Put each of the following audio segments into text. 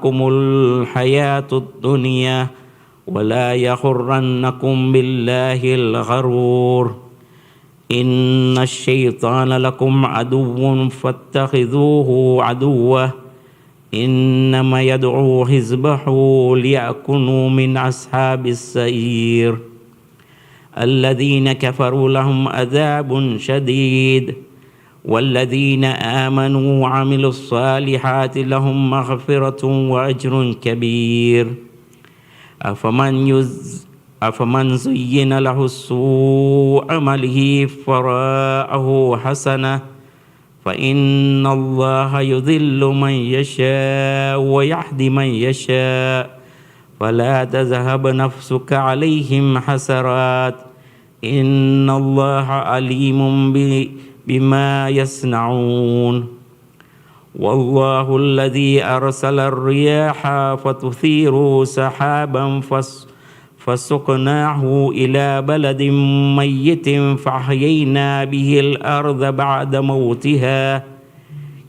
تغرنكم الحياة الدنيا ولا يغرنكم بالله الغرور إن الشيطان لكم عدو فاتخذوه عدوا إنما يدعو حزبه ليكونوا من أصحاب السعير الذين كفروا لهم عذاب شديد والذين آمنوا وعملوا الصالحات لهم مغفرة وأجر كبير أفمن زين له السوء عمله فرآه حسنة فإن الله يضل من يشاء ويهدي من يشاء فلا تذهب نفسك عليهم حسرات إن الله عليم بما يصنعون والله الذي أرسل الرياح فتثير سحابا فسقناه إلى بلد ميت فأحيينا به الأرض بعد موتها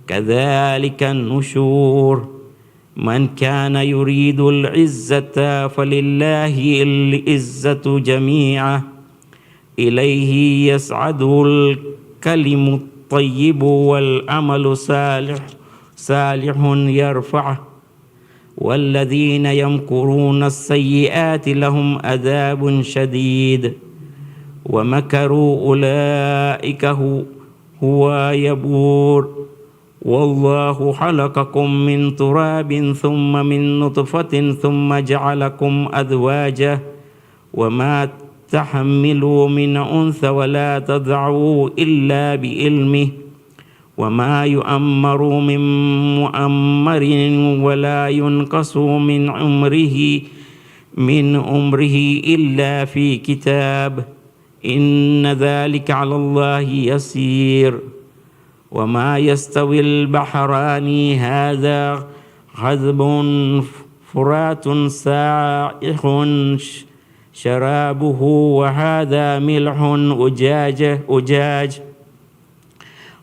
كذلك النشور من كان يريد العزة فلله العزة جميعا إليه يصعد الكلم الطيب والعمل صالح يرفعه والذين يمكرون السيئات لهم عذاب شديد ومكروا أولئك هو يبور والله خلقكم من تراب ثم من نطفة ثم جعلكم أزواجا وما تحملوا من أنثى ولا تضعوا إلا بعلمه وما يؤمر من مؤمر ولا ينقص من عمره إلا في كتاب إن ذلك على الله يسير وما يستوي البحران هذا عذب فرات سائغ شرابه وهذا ملح أجاج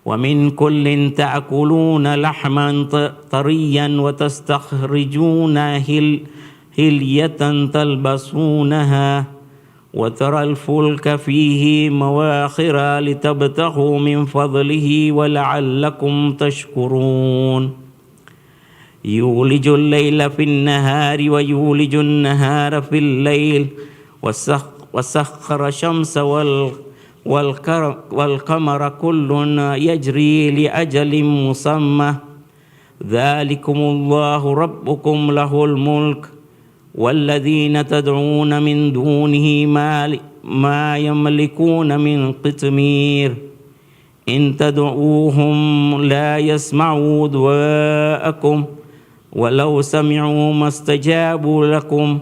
ومن كل تأكلون لحما طريا وتستخرجون هلية تلبسونها وترى الفلك فيه مواخر لتبتغوا من فضله ولعلكم تشكرون يولج الليل في النهار ويولج النهار في الليل وسخر الشمس والقمر كل يجري لأجل مسمى ذلكم الله ربكم له الملك والذين تدعون من دونه ما يملكون من قطمير إن تدعوهم لا يسمعوا دعاءكم ولو سمعوا ما استجابوا لكم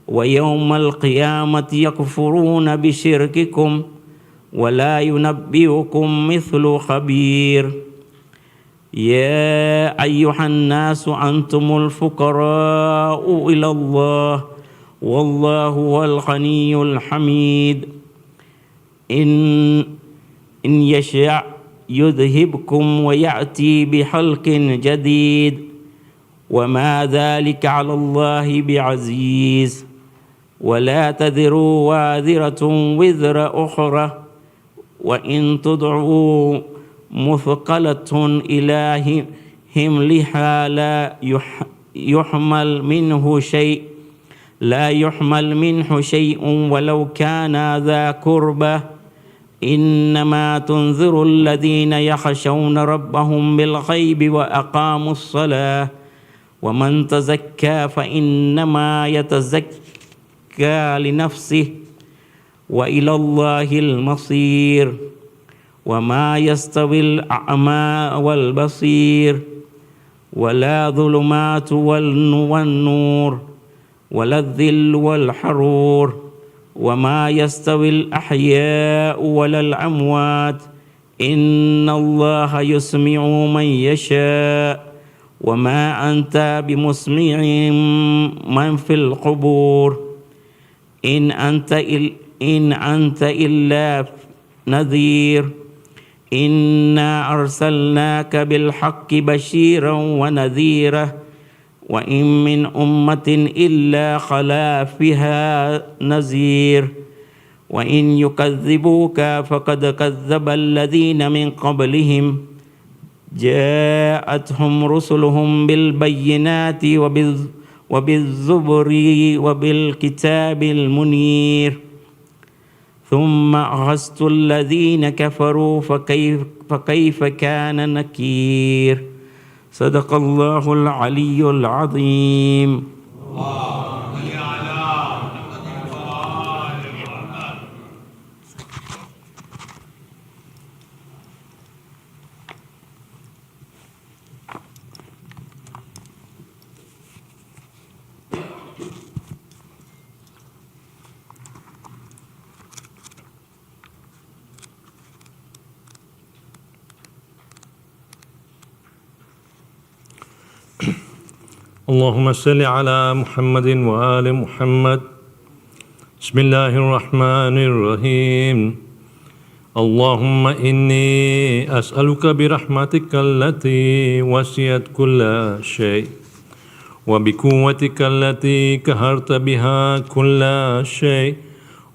ويوم القيامة يكفرون بشرككم ولا ينبئكم مثل خبير يا أيها الناس أنتم الفقراء إلى الله والله هو الغني الحميد إن يشاء يذهبكم ويأتي بخلق جديد وما ذلك على الله بعزيز ولا تذر وازرة وزر أخرى وإن تدعوا مثقلة إلى حملها لا يحمل منه شيء ولو كان ذا قربى إنما تنذر الذين يخشون ربهم بالغيب وأقاموا الصلاة ومن تزكى فإنما يتزكى لنفسه وإلى الله المصير وما يستوي الأعمى والبصير ولا ظلمات والنور ولا الذل والحرور وما يستوي الأحياء ولا الأموات إن الله يسمع من يشاء وما أنت بمسمع من في القبور إن أنت إلا نذير إنا أرسلناك بالحق بشيرا ونذيرا وإن من أمة إلا خلا فيها نذير وإن يكذبوك فقد كذب الذين من قبلهم جاءتهم رسلهم بالبينات وبالزبر وبالكتاب المنير ثم أخذت الذين كفروا فكيف كان نكير صدق الله العلي العظيم. اللهم صل على محمد وآل محمد. بسم الله الرحمن الرحيم. اللهم إني أسألك برحمتك التي وسعت كل شيء وبقوتك التي قهرت بها كل شيء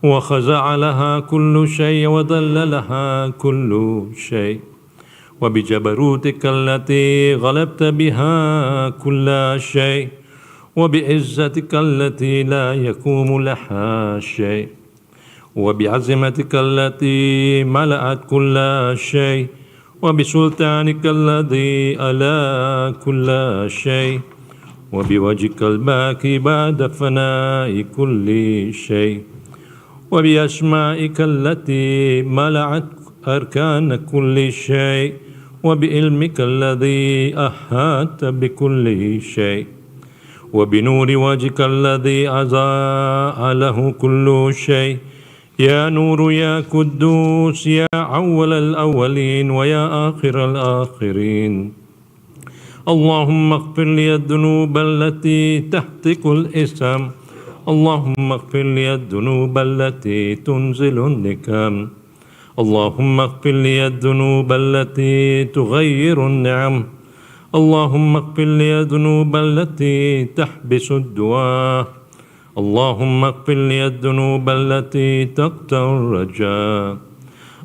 وخضع لها كل شيء وذل لها كل شيء وبجبروتك التي غلبت بها كل شيء وبعزتك التي لا يقوم لها شيء وبعظمتك التي ملأت كل شيء وبسلطانك الذي ألا كل شيء وبوجهك الباقي بعد فناء كل شيء وبأسمائك التي ملأت أركان كل شيء وبعلمك الذي أحاط بكل شيء وبنور وجهك الذي أضاء له كل شيء يا نور يا قدوس يا أول الأولين ويا آخر الآخرين. اللهم اغفر لي الذنوب التي تحتك الإثم. اللهم اغفر لي الذنوب التي تنزل النكام. اللهم اغفر لي الذنوب التي تغير النعم. اللهم اغفر لي الذنوب التي تحبس الدعاء. اللهم اغفر لي الذنوب التي تقطع الرجاء.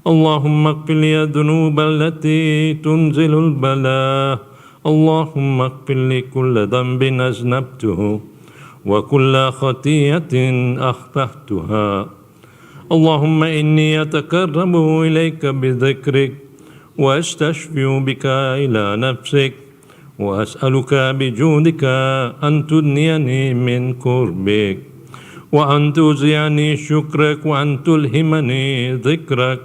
اللهم اغفر لي الذنوب التي تنزل البلاء. اللهم اغفر لي كل ذنب أذنبته وكل خطيئة أخطأتها. اللهم إني أتقرب إليك بذكرك وأستشفي بك إلى نفسك وأسألك بجودك أن تدنيني من قربك وأن توزعني شكرك وأن تلهمني ذكرك.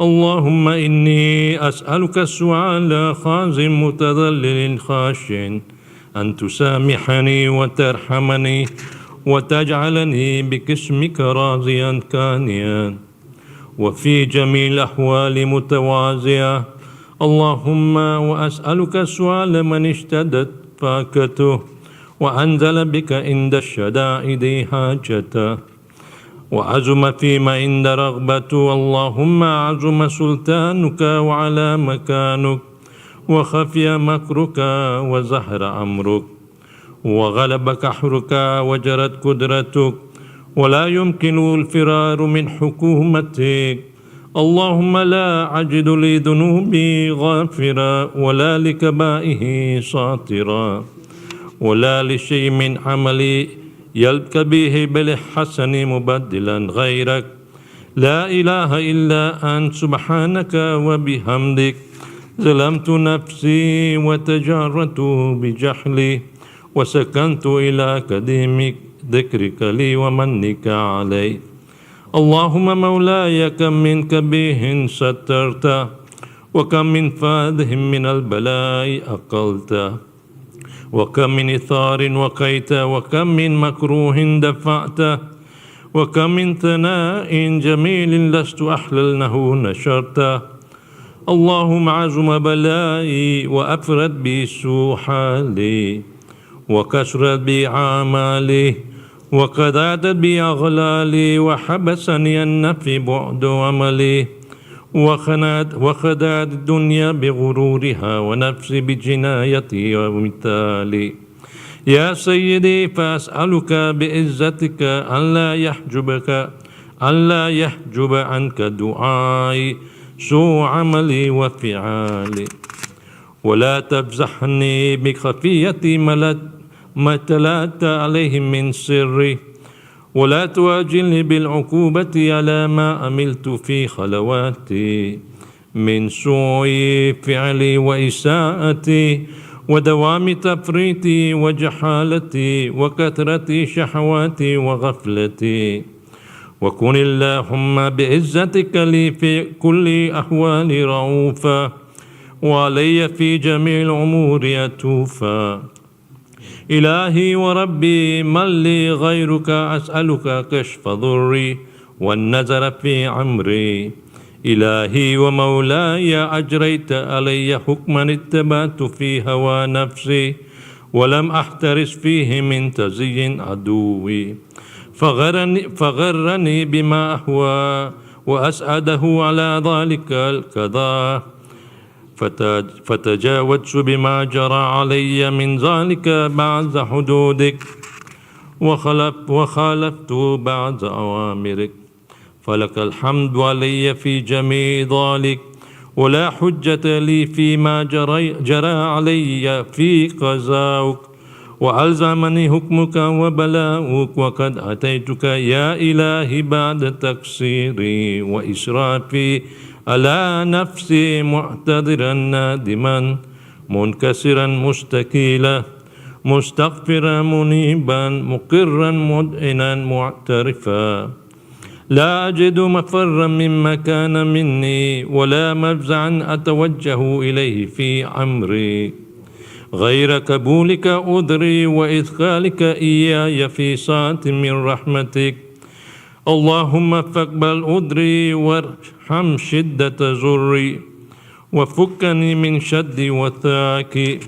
اللهم إني أسألك السؤال خازن متذلل خاشع أن تسامحني وترحمني وتجعلني باسمك راضيا كانيا وفي جميع الأحوال متواضعا. اللهم وأسألك السؤال من اشتدت فاقته وأنزل بك عند الشدائد حاجته وعزم فيما عند رغبته. اللهم عزم سلطانك وعلى مكانك وخفي مكرك وزهر أمرك وغلب قهرك وجرت قدرتك ولا يمكن الفرار من حكومتك. اللهم لا أجد لذنوبي غافرا ولا لكبائه ساطرا ولا لشيء من عملي يلقى به بالحسن مبدلا غيرك. لا إله إلا أنت سبحانك وبحمدك ظلمت نفسي وتجرت بجهلي وسكنت إلى قديم ذكرك لي ومنك علي. اللهم مولاي كم من كبيه سترت وكم من فاذ من البلاء أقلت وكم من إثار وقيت وكم من مكروه دفعت وكم من ثناء جميل لست أحللنه نشرت. اللهم عزم بلائي وأفرد بي سوء حالي وكسرت بي أعمالي وقضت بي أغلالي وحبسني النفي بعد عملي وخدعت الدنيا بغرورها ونفسي بجنايتي ومثالي. يا سيدي فأسألك بعزتك أن لا يحجب عنك دعائي سوء عملي وفعالي، ولا تفزحني بخفية ما تلات عليهم من سري، ولا تواجلني بالعقوبة على ما عملت في خلواتي من سوء فعلي وإساءتي ودوام تفريطي وجحالتي وكثرة شهواتي وغفلتي. وكن اللهم بعزتك لي في كل أحوال رؤوفا، وعلي في جميع الأمور أتوفا. إلهي وربي من لي غيرك، أسألك كشف ضري والنظر في عمري. إلهي ومولاي أجريت علي حكما اتبعت في هوى نفسي ولم أحترس فيه من تزيين عدوي، فغرني بما أهوى وأسعده على ذلك القضاء، فتجاوزت بما جرى علي من ذلك بعد حدودك، وخالفت بعد أوامرك. فلك الحمد علي في جميع ذلك، ولا حجة لي فيما جرى علي في قضاؤك، وألزمني حكمك وبلاؤك. وقد أتيتك يا إلهي بعد تقصيري وإسرافي على نفسي، معتذرا نادما منكسرا مستكيلا مستغفرا منيبا مقرا مدعنا معترفا. لا أجد مفرا مما كان مني، ولا مفزعا أتوجه إليه في أمري غير قبولك أدري وإدخالك إياي في ساعة من رحمتك. اللهم فاقبل أدري وارحم شدة زري، وفكني من شد وثاقي.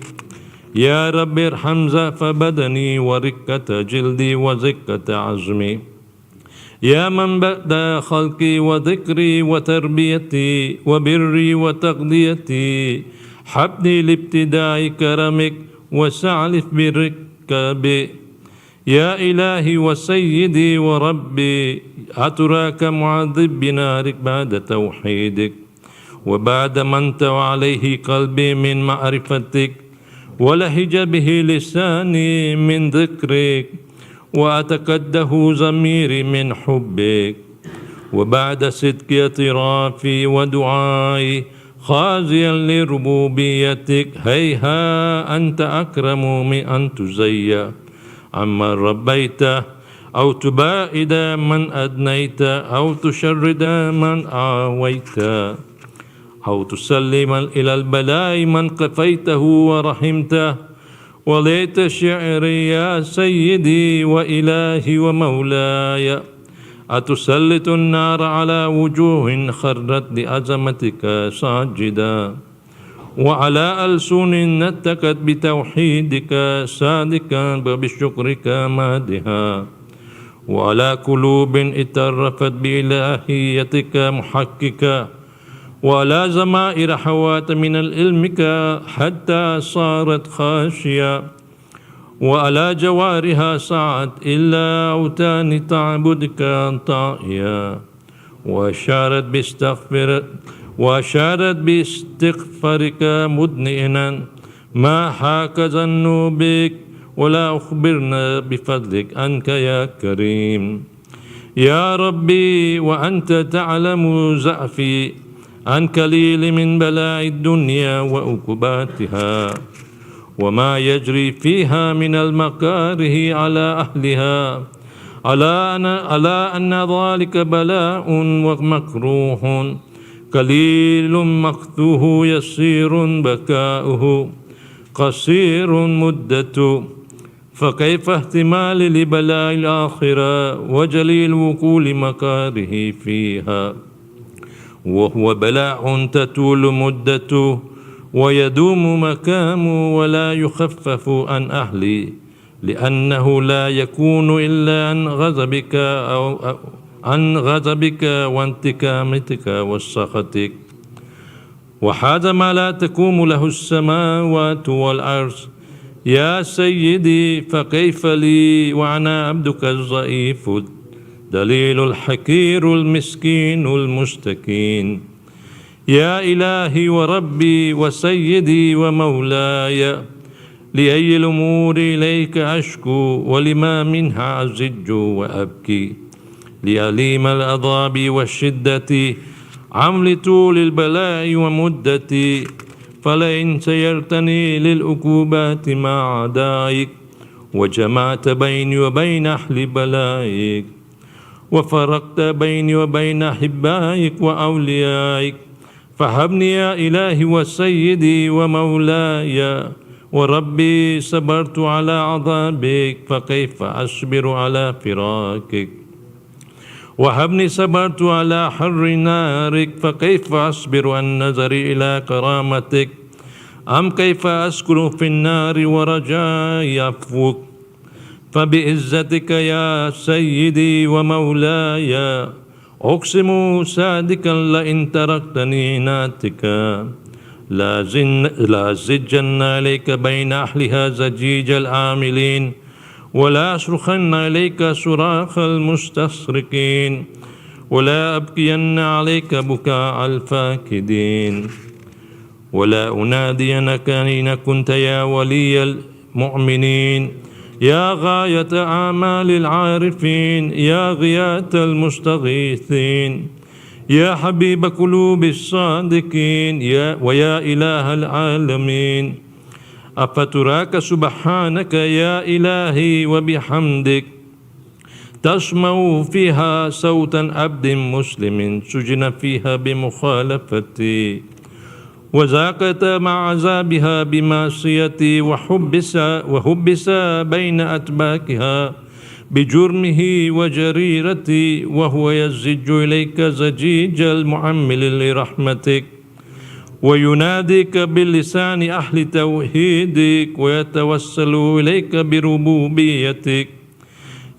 يا رب ارحم ضعف بدني ورقة جلدي وزكة عزمي. يا من بدأ خلقي وذكري وتربيتي وبري وتغذيتي، حبني لابتداء كرمك وسعلف بركابي. يا إلهي وسيدي وربي، أتراك معذب بنارك بعد توحيدك، وبعد ما انتوى عليه قلبي من معرفتك، ولهج به لساني من ذكرك، وأتكده ضميري من حبك، وبعد صدق اعترافي ودعائي خاضيا لربوبيتك. هيها أنت أكرم من أن تزيا عمن ربيته، أو تباعد من أدنيت، أو تشرد من آويت، أو تسلم إلى البلاء من قفيته ورحمته. وليت شعري يا سيدي وإلهي ومولاي، أتسلط النار على وجوه خرت لعظمتك ساجدا، وعلى ألسن نتكت بتوحيدك صادقا وبشكرك مادها، وعلى قلوب اترفت بإلهيتك محققة، وعلى زمائر حوات من علمك حتى صارت خاشية، وعلى جوارها سعت إلا أوتان تعبدك طائيا، وأشارت باستغفارك مدنئنا ما حاك ذنوبك، ولا أخبرنا بفضلك عنك يا كريم. يا ربي وأنت تعلم ضعفي عن قليل من بلاء الدنيا وعقوباتها، وما يجري فيها من المكاره على أهلها، ألا أن ذلك بلاء ومكروه قليل مقته يسير بكاؤه قصير مدته. فكيف احتمال لبلاء الآخرة وجليل وقوع مكاره فيها، وهو بلاء تطول مدته ويدوم مكامه ولا يخفف عن أهلي، لأنه لا يكون إلا عن غضبك وانتقامتك وسخطك. وهذا ما لا تقوم له السماوات والأرض يا سيدي فكيف لي وأنا عبدك الضعيف الدليل الحكير المسكين المستكين. يا إلهي وربي وسيدي ومولاي، لأي الأمور إليك أشكو ولما منها أزج وأبكي، لأليم العذاب والشدة عمل طول البلاء ومدتي، فلئن سيرتني للعقوبات مع أعدائك وجمعت بيني وبين أهل بلائك وفرقت بيني وبين أحبائك وأوليائك، فهبني يا إلهي وسيدي ومولاي وربي، صبرت على عذابك فكيف أصبر على فراقك، وهبني صبرت على حر نارك فكيف أصبر عن نظري إلى كرامتك، أم كيف أسكن في النار ورجاء عفوك، فبعزتك يا سيدي ومولاي أقسم صادقا لئن تركتني ناتك لا زجن عليك بين أهلها زجيج العاملين، ولا أصرخن إليك صراخ المستصرخين، ولا أبكين عليك بكاء الفاكدين، ولا أنادينك أين كنت يا ولي المؤمنين، يا غاية أعمال العارفين، يا غياث المستغيثين، يا حبيب قلوب الصادقين، ويا إله العالمين. أفتراك سبحانك يا إلهي وبحمدك تسمع فيها صوتا عبد مسلم سجن فيها بمخالفتي، وذاقت مع عذابها بمعصيتي، وحبس بين أتباكها بجرمه وجريرتي، وهو يزج إليك زجيج المعمل لرحمتك، ويناديك بلسان أهل توحيدك، ويتوسل إليك بربوبيتك.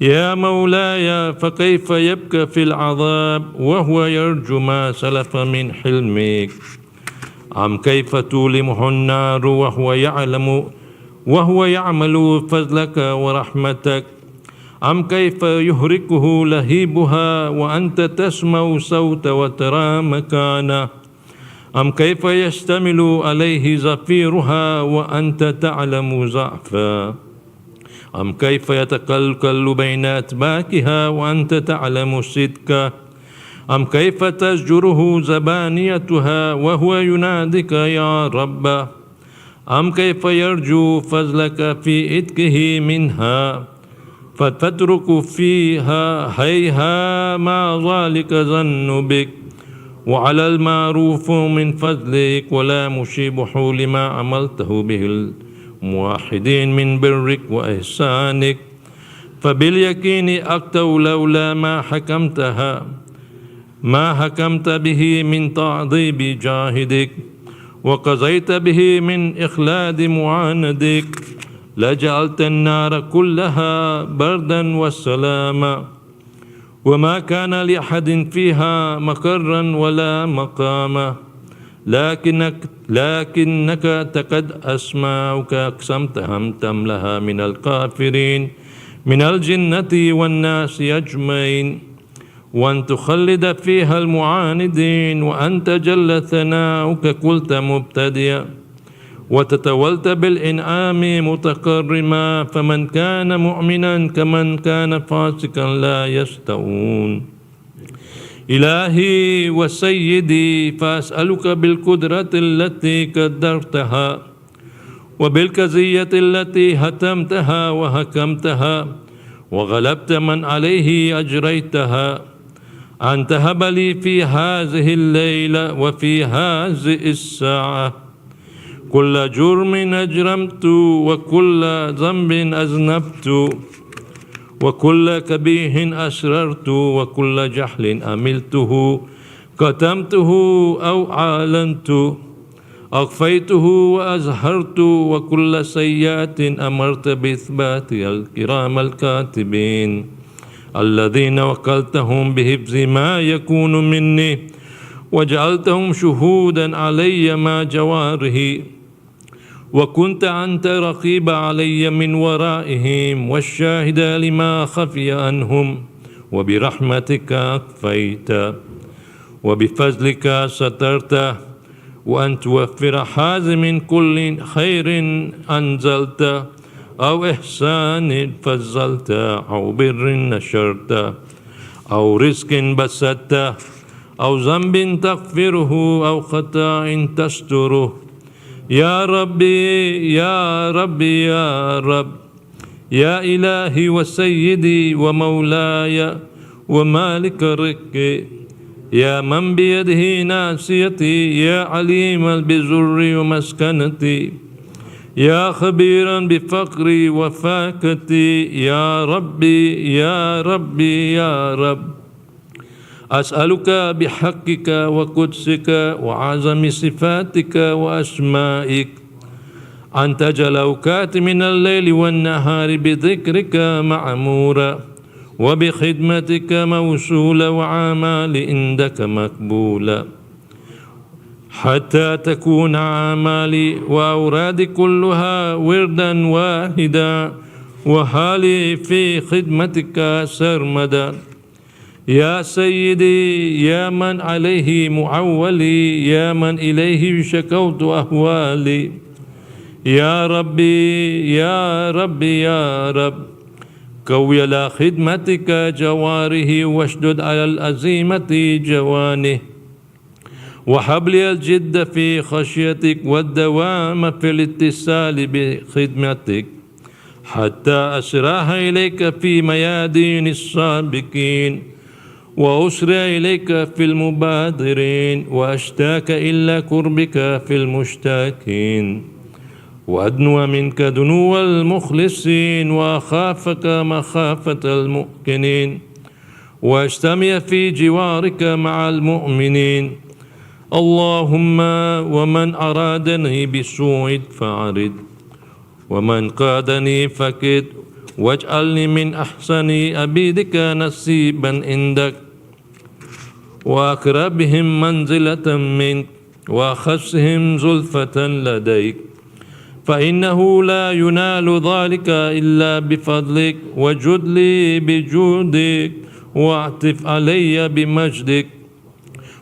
يا مولاي فكيف يبكى في العذاب وهو يرجو ما سلف من حلمك، أم كيف تولمه النار وهو يعمل فضلك ورحمتك، أم كيف يهركه لهيبها وأنت تسمع صوت وترى مكانه، أم كيف يشتمل عليه زفيرها وأنت تعلم ضعفا، أم كيف يتقلقل بين أتباكها وأنت تعلم صدقه، أم كيف تزجره زبانيتها وهو يناديك يا رب، أم كيف يرجو فضلك في إتكه منها فتترك فيها هيها ما ذلك ظن بك، وعلى المعروف من فضلك ولا مشيبه لما عملته به الموحدين من برك وإحسانك، فباليقين أقتوا لولا ما حكمت به من تعظيم جاهدك، وقضيت به من إخلاد معاندك، لجعلت النار كلها بردا وسلاما، وما كان لأحد فيها مقرا ولا مقاما، لكنك تقد أسماؤك أقسمت هم تملها من الكافرين من الجنة والناس أجمعين، وأن تخلد فيها المعاندين، وأنت جل ثناؤك قلت مبتدئا، وتتولت بالإنعام متكرما، فمن كان مؤمنا كمن كان فاسقا لا يستوون. إلهي وسيدي فأسألك بالقدرة التي قدرتها وبالكزية التي هتمتها وحكمتها وغلبت من عليه أجريتها، أن تهب لي في هذه الليلة وفي هذه الساعة كل جرم أجرمت وكل ذنب أذنبت وكل كبيه أسررت وكل جهل أملته كتمته أو أعلنت أخفيته وأزهرت وكل سيئات أمرت بإثبات الكرام الكاتبين الذين وكلتهم بحفظ ما يكون مني وجعلتهم شهودا علي مع جواره وكنت أنت رقيب علي من ورائهم والشاهد لما خفي عنهم وبرحمتك أكفيت وبفضلك سترت وأن توفر حاز من كل خير أنزلت أو إحسان فضلت أو بر نشرت أو رزق بسطت أو ذنب تغفره أو خطأ تستره يا ربي يا ربي يا رب يا إلهي وسيدي ومولاي ومالك الرك يا من بيده ناسيتي يا عليما بزري ومسكنتي يا خبيرا بفقري وفاكتي يا ربي يا ربي يا رب أسألك بحقك وقدسك وعظم صفاتك وأسمائك أن تجعل أوقات من الليل والنهار بذكرك معمورا وبخدمتك موصولة وعمال عندك مقبولة حتى تكون أعمالي وأورادي كلها وردا واحدا وحالي في خدمتك سرمدا يا سيدي يا من عليه معولي يا من إليه شكوت أهوالي يا ربي يا ربي يا رب قوي على خدمتك جواره واشدد على الأزيمة جوانه وحبل الجد في خشيتك والدوام في الاتصال بخدمتك حتى أسراها إليك في ميادين السابقين وأسرى إليك في المبادرين وأشتاك إلا قربك في المشتاكين وأدنو منك دنو المخلصين وأخافك مخافة المؤمنين وأجتمع في جوارك مع المؤمنين اللهم ومن أرادني بسوء فأعرض ومن قادني فكد واجعلني من أحسن عبيدك نصيبا عندك وأقربهم منزلة منك وأخصهم زلفة لديك فإنه لا ينال ذلك إلا بفضلك وجد لي بجودك واعطف علي بمجدك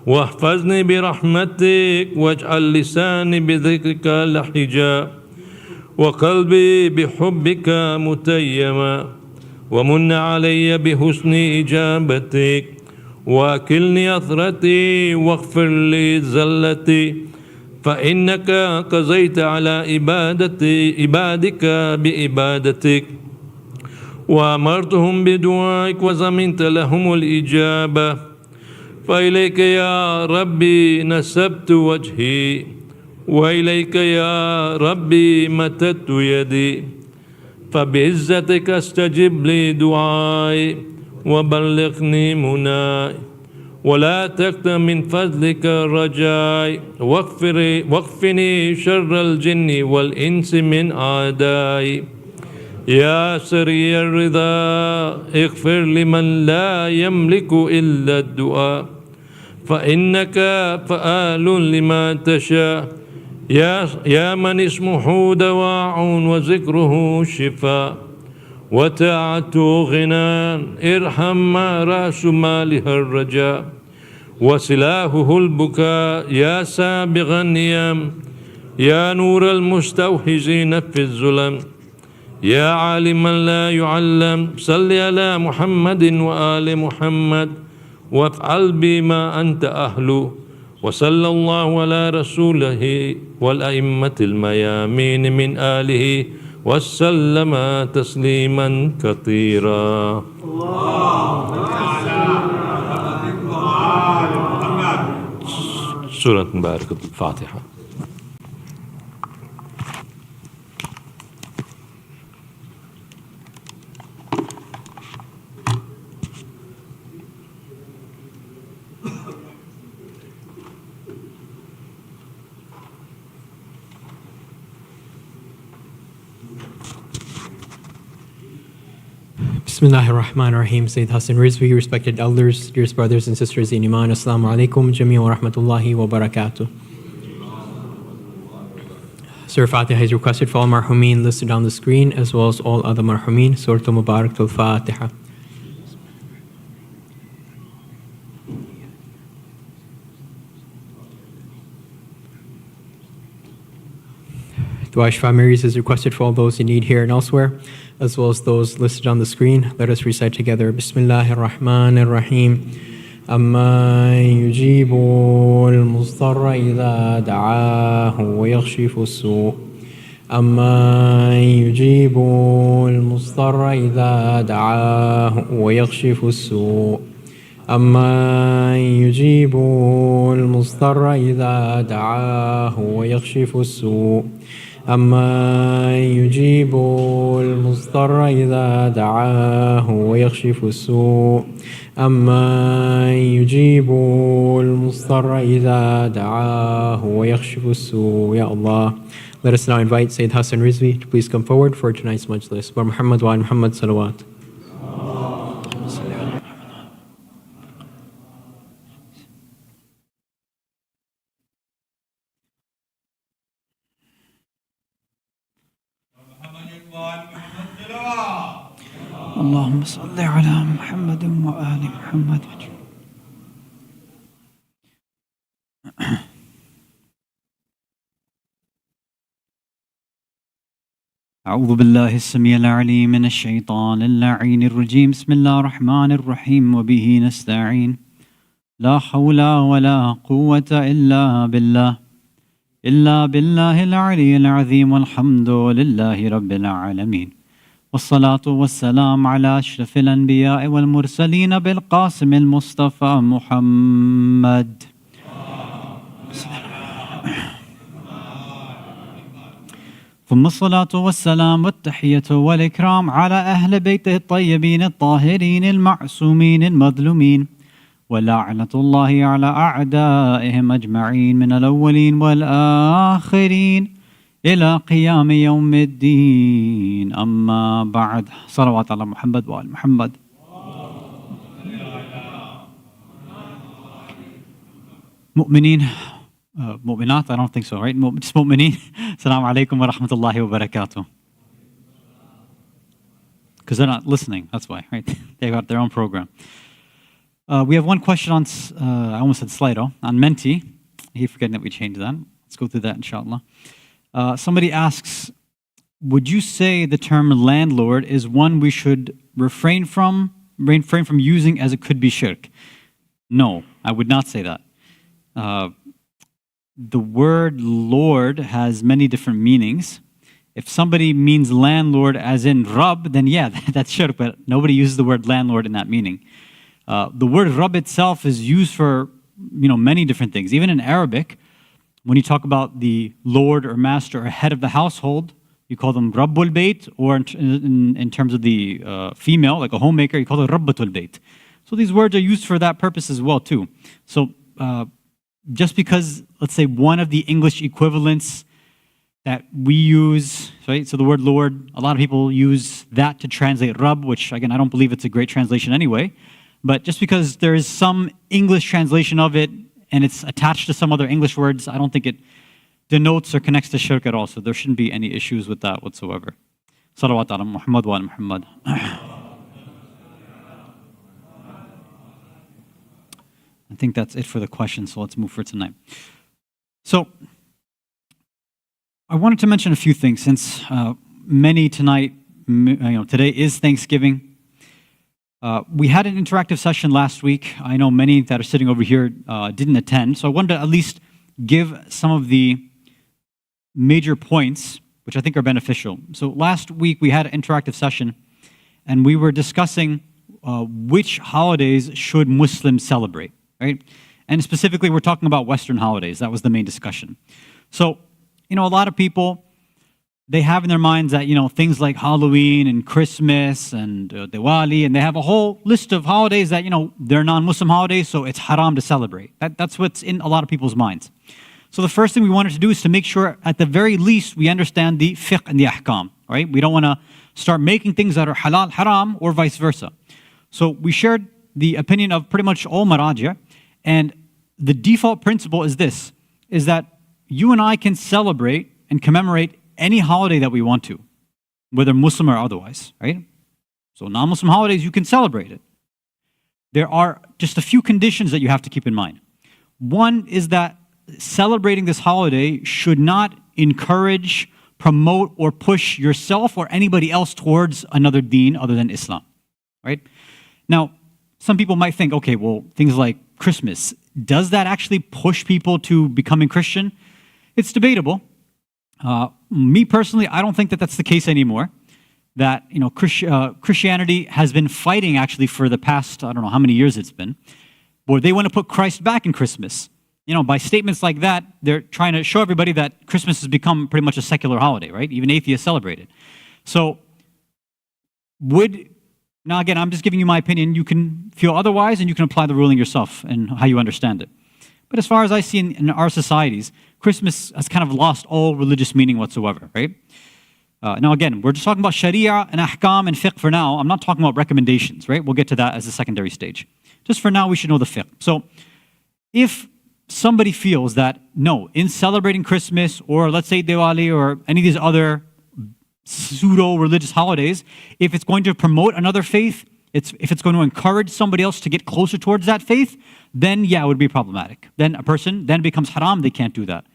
واحفظني برحمتك واجعل لساني بذكرك لحجا وقلبي بحبك متيما ومن علي بحسن إجابتك وأكلني أثرتي واغفر لي زلتي فإنك قضيت على عبادك بإبادتك وأمرتهم بدعائك وزمنت لهم الإجابة فإليك يا ربي نسبت وجهي وإليك يا ربي مددت يدي فبعزتك استجب لي دعائي وبلغني مناي ولا تكتم من فضلك رجاي واكفني شر الجن والإنس من أعدائي يا سري الرضا اغفر لمن لا يملك إلا الدعاء فإنك فآل لما تشاء يا من اسمه دواء وذكره شفاء وطاعته غنى ارحم ما رأس مالها الرجاء وسلاحه البكاء يا سابغ النيام يا نور المستوحزين في الظلم يا عالما لا يعلم صل على محمد وآل محمد وافعل بما أنت أهله وصلى الله على رسوله والأئمة الميامين من آله وسلم تسليما كثيرا. سورة مباركة الفاتحة. Bismillahirrahmanirrahim. Sayyid Hasan, Rizvi, respected elders, dearest brothers and sisters in Iman, Assalamu alaikum, Jamia wa rahmatullahi wa barakatuh. Surah Fatiha is requested for all marhumin listed on the screen, as well as all other marhumin. Surah Mubarak al-Fatiha. Dua Shfa Mary's is requested for all those in need here and elsewhere, as well as those listed on the screen. Let us recite together. Bismillahir Rahmanir Rahim. أَمَّا يُجِيبُ الْمُضْطَرَّ إِذَا دَعَاهُ وَيَكْشِفُ السُّوءَ أَمَّا يُجِيبُ الْمُضْطَرَّ إِذَا دَعَاهُ وَيَكْشِفُ السُّوءَ أَمَّا يُجِيبُ الْمُضْطَرَّ إِذَا دَعَاهُ وَيَكْشِفُ السُّوءَ أَمَّا يُجِيبُ الْمُضْطَرَّ إِذَا دَعَاهُ وَيَكْشِفُ السُّوءَ أَمَّا يُجِيبُ الْمُضْطَرَّ إِذَا دَعَاهُ وَيَكْشِفُ السُّوءَ. Ya Allah. Let us now invite Sayyid Hasan Rizvi to please come forward for tonight's Majlis. Wa Muhammad wa Muhammad salawat. اللهم صل على محمد وآل محمد. أعوذ بالله السميع العليم من الشيطان اللعين الرجيم. بسم الله الرحمن الرحيم وبه نستعين. لا حول ولا قوة إلا بالله العلي العظيم والحمد لله رب العالمين. والصلاة والسلام على أشرف الأنبياء والمرسلين بالقاسم المصطفى محمد. ثم الصلاة والسلام والتحية والإكرام على أهل بيته الطيبين الطاهرين المعصومين المظلومين، ولعنة الله على أعدائهم أجمعين من الأولين والآخرين إلى قيام يوم الدين. أما بعد، صلوات على محمد وآل محمد. مؤمنين مؤمنات, I don't think so, right? Just مؤمنين. Assalamu alaikum wa rahmatullahi wa barakatuh. Because they're not listening, that's why, right? They got their own program. We have one question on, I almost said Slido, on Menti. I keep forgetting that we changed that. Let's go through that, inshallah. Somebody asks, would you say the term landlord is one we should refrain from using, as it could be shirk? No, I would not say that. The word Lord has many different meanings. If somebody means landlord as in Rabb, then yeah, that's shirk, but nobody uses the word landlord in that meaning. The word Rabb itself is used for many different things. Even in Arabic, when you talk about the lord or master or head of the household, you call them Rabbul Bayt, or in terms of the female, like a homemaker, you call it Rabbatul Bayt. So these words are used for that purpose as well too. So just because, let's say, one of the English equivalents that we use, right? So the word Lord, a lot of people use that to translate Rabb, which again, I don't believe it's a great translation anyway. But just because there is some English translation of it and it's attached to some other English words, I don't think it denotes or connects to shirk at all. So there shouldn't be any issues with that whatsoever. Salawat ala Muhammad wa ala Muhammad. I think that's it for the question, so let's move for tonight. So I wanted to mention a few things, since many tonight, today is Thanksgiving. We had an interactive session last week. I know many that are sitting over here didn't attend, so I wanted to at least give some of the major points which I think are beneficial. So last week we had an interactive session, and we were discussing which holidays should Muslims celebrate, right? And specifically, we're talking about Western holidays. That was the main discussion. So, a lot of people, they have in their minds that, things like Halloween and Christmas and Diwali, and they have a whole list of holidays that, they're non-Muslim holidays, so it's haram to celebrate. That's what's in a lot of people's minds. So the first thing we wanted to do is to make sure, at the very least, we understand the fiqh and the ahkam, right? We don't want to start making things that are halal, haram, or vice versa. So we shared the opinion of pretty much all marajih, and the default principle is this, is that you and I can celebrate and commemorate any holiday that we want to, whether Muslim or otherwise, right? So non-Muslim holidays, you can celebrate it. There are just a few conditions that you have to keep in mind. One is that celebrating this holiday should not encourage, promote, or push yourself or anybody else towards another deen other than Islam, right? Now, some people might think, okay, well, things like Christmas, does that actually push people to becoming Christian? It's debatable. Me personally, I don't think that that's the case anymore. That Christianity has been fighting actually for the past, I don't know how many years it's been, where they want to put Christ back in Christmas. By statements like that, they're trying to show everybody that Christmas has become pretty much a secular holiday, right? Even atheists celebrate it. So, now again, I'm just giving you my opinion. You can feel otherwise, and you can apply the ruling yourself and how you understand it. But as far as I see in our societies, Christmas has kind of lost all religious meaning whatsoever, right? Now again, we're just talking about Sharia and Ahkam and Fiqh for now. I'm not talking about recommendations, right? We'll get to that as a secondary stage. Just for now, we should know the Fiqh. So if somebody feels that, no, in celebrating Christmas or let's say Diwali or any of these other pseudo-religious holidays, if it's going to promote another faith, if it's going to encourage somebody else to get closer towards that faith, then yeah, it would be problematic. Then a person then becomes haram, they can't do that.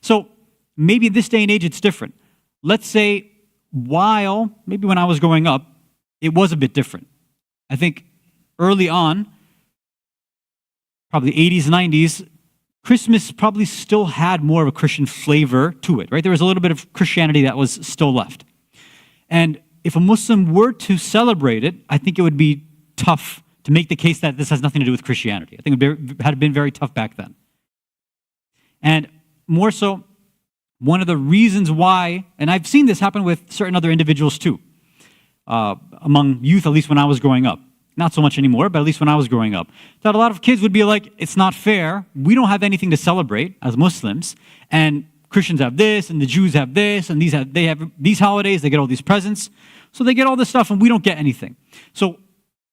So maybe in this day and age it's different. Let's say maybe when I was growing up, it was a bit different. I think early on, probably 80s, 90s, Christmas probably still had more of a Christian flavor to it, right? There was a little bit of Christianity that was still left. And if a Muslim were to celebrate it, I think it would be tough to make the case that this has nothing to do with Christianity. I think it had been very tough back then. And more so, one of the reasons why, and I've seen this happen with certain other individuals too, among youth, at least when I was growing up. Not so much anymore, but at least when I was growing up. That a lot of kids would be like, it's not fair. We don't have anything to celebrate as Muslims. And Christians have this, and the Jews have this, and they have these holidays, they get all these presents. So they get all this stuff, and we don't get anything. So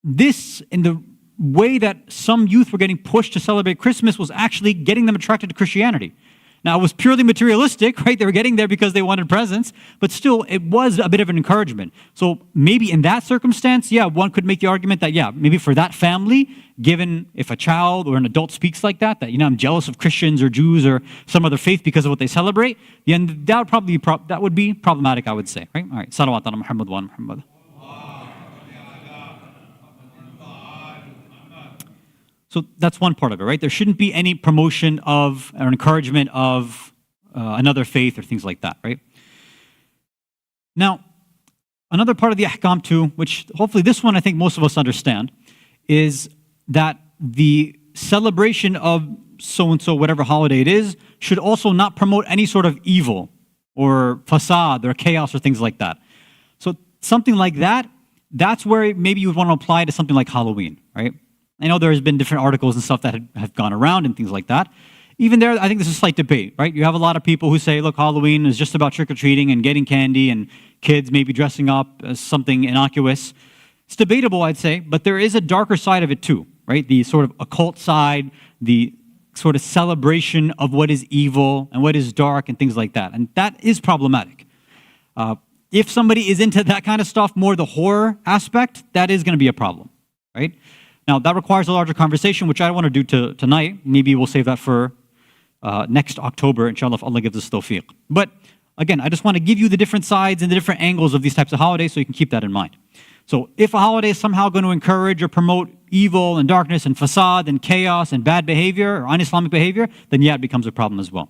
this, in the way that some youth were getting pushed to celebrate Christmas, was actually getting them attracted to Christianity. Now, it was purely materialistic, right? They were getting there because they wanted presents, but still, it was a bit of an encouragement. So maybe in that circumstance, yeah, one could make the argument that, yeah, maybe for that family, given if a child or an adult speaks like that, I'm jealous of Christians or Jews or some other faith because of what they celebrate, then that would be problematic, I would say, right? All right, salawat ala Muhammad wa ala Muhammad. So that's one part of it, right? There shouldn't be any promotion of or encouragement of another faith or things like that, right? Now, another part of the ahkam too, which hopefully this one I think most of us understand, is that the celebration of so-and-so, whatever holiday it is, should also not promote any sort of evil or fasad or chaos or things like that. So something like that, that's where maybe you would want to apply to something like Halloween, right? I know there's been different articles and stuff that have gone around and things like that. Even there, I think there's a slight debate, right? You have a lot of people who say, look, Halloween is just about trick-or-treating and getting candy and kids maybe dressing up as something innocuous. It's debatable, I'd say, but there is a darker side of it too, right? The sort of occult side, the sort of celebration of what is evil and what is dark and things like that. And that is problematic. If somebody is into that kind of stuff, more the horror aspect, that is going to be a problem, right? Now, that requires a larger conversation, which I don't want to do tonight. Maybe we'll save that for next October, inshallah, if Allah gives us tawfiq. But again, I just want to give you the different sides and the different angles of these types of holidays so you can keep that in mind. So if a holiday is somehow going to encourage or promote evil and darkness and fasad and chaos and bad behavior or un-Islamic behavior, then yeah, it becomes a problem as well.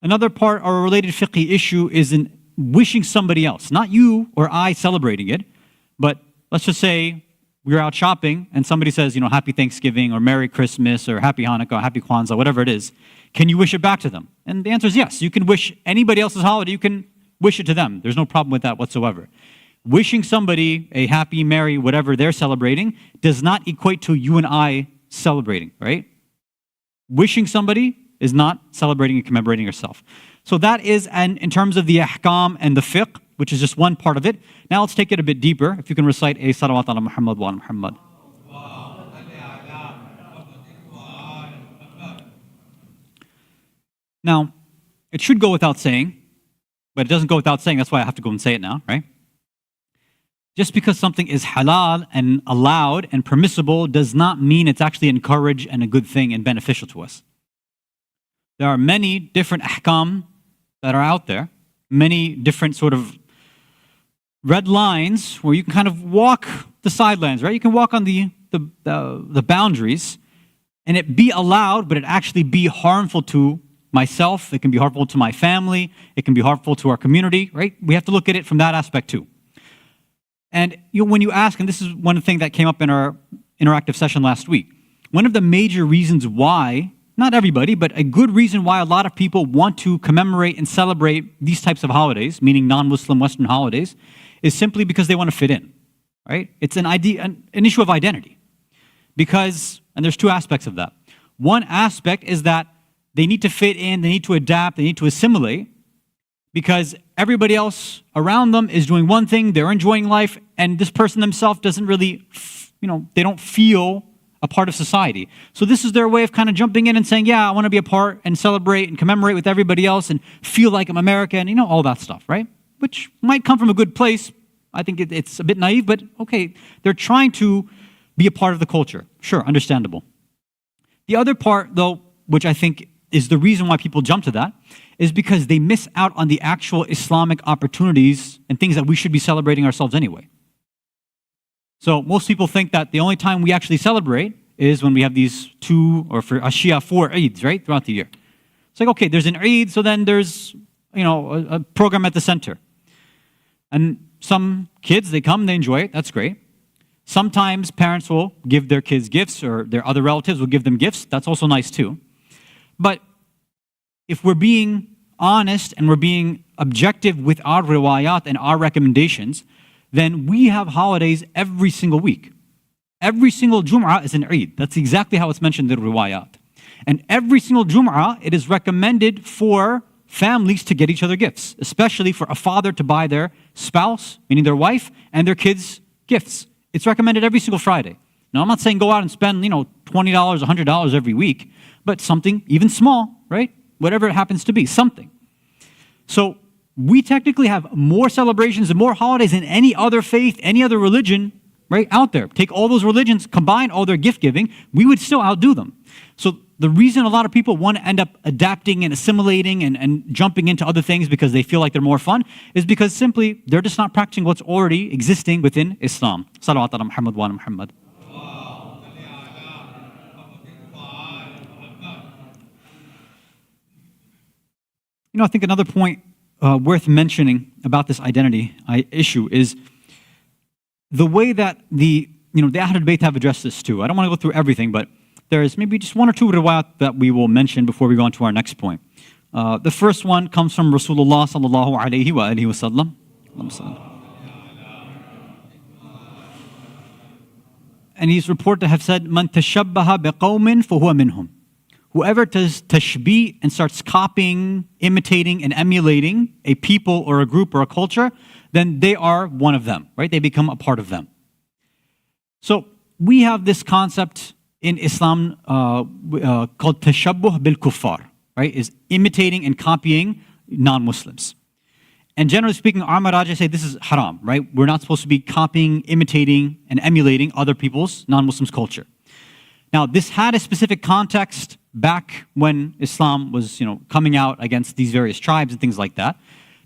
Another part or a related fiqhi issue is in wishing somebody else, not you or I celebrating it, but let's just say we're out shopping and somebody says, Happy Thanksgiving or Merry Christmas or Happy Hanukkah, or Happy Kwanzaa, whatever it is. Can you wish it back to them? And the answer is yes. You can wish anybody else's holiday, you can wish it to them. There's no problem with that whatsoever. Wishing somebody a happy, merry, whatever they're celebrating does not equate to you and I celebrating, right? Wishing somebody is not celebrating and commemorating yourself. So that is, and in terms of the ahkam and the fiqh, which is just one part of it. Now let's take it a bit deeper. If you can recite a salawat ala Muhammad wa ala Muhammad. Now, it should go without saying but it doesn't go without saying, that's why I have to go and say it now, right? Just because something is halal and allowed and permissible does not mean it's actually encouraged and a good thing and beneficial to us. There are many different ahkam that are out there, many different sort of red lines where you can kind of walk the sidelines, right? You can walk on the boundaries and it be allowed, but it actually be harmful to myself. It can be harmful to my family. It can be harmful to our community, right? We have to look at it from that aspect too. And when you ask, and this is one thing that came up in our interactive session last week, one of the major reasons why, not everybody, but a good reason why a lot of people want to commemorate and celebrate these types of holidays, meaning non-Muslim Western holidays, is simply because they want to fit in, right? It's an issue of identity. Because, and there's two aspects of that. One aspect is that they need to fit in, they need to adapt, they need to assimilate, because everybody else around them is doing one thing, they're enjoying life, and this person themselves doesn't really, they don't feel a part of society. So this is their way of kind of jumping in and saying, yeah, I want to be a part and celebrate and commemorate with everybody else and feel like I'm American, all that stuff, right? Which might come from a good place. I think it's a bit naive, but okay, they're trying to be a part of the culture. Sure, understandable. The other part, though, which I think is the reason why people jump to that, is because they miss out on the actual Islamic opportunities and things that we should be celebrating ourselves anyway. So most people think that the only time we actually celebrate is when we have these 2, or for Shia 4 Eids, right, throughout the year. It's like, okay, there's an Eid, so then there's, a program at the center. And some kids, they come, they enjoy it, that's great. Sometimes parents will give their kids gifts, or their other relatives will give them gifts, that's also nice too. But if we're being honest and we're being objective with our riwayat and our recommendations, then we have holidays every single week. Every single Jum'ah is an Eid. That's exactly how it's mentioned in riwayat. And every single Jum'ah, it is recommended for families to get each other gifts, especially for a father to buy their spouse, meaning their wife, and their kids gifts. It's recommended every single Friday. Now, I'm not saying go out and spend, $20, $100 every week, but something even small, right? Whatever it happens to be, something. So we technically have more celebrations and more holidays than any other faith, any other religion, right, out there. Take all those religions, combine all their gift giving, we would still outdo them. So the reason a lot of people want to end up adapting and assimilating and jumping into other things because they feel like they're more fun is because simply they're just not practicing what's already existing within Islam. Salawat ala Muhammad wa ala Muhammad. I think another point worth mentioning about this identity issue is the way that the Ahlul Bayt have addressed this too. I don't want to go through everything, but there's maybe just one or two riwayat that we will mention before we go on to our next point. The first one comes from Rasulullah sallallahu alayhi wa alihi wa sallam. And he's reported to have said, "Man tashabbaha biqawmin fahuwa minhum." Whoever does tashbih and starts copying, imitating, and emulating a people or a group or a culture, then they are one of them, right? They become a part of them. So we have this concept in Islam called tashabbuh bil kuffar, right? Is imitating and copying non-Muslims. And generally speaking, our Marajah say this is haram, right? We're not supposed to be copying, imitating, and emulating other people's non-Muslims' culture. Now, this had a specific context back when Islam was, coming out against these various tribes and things like that.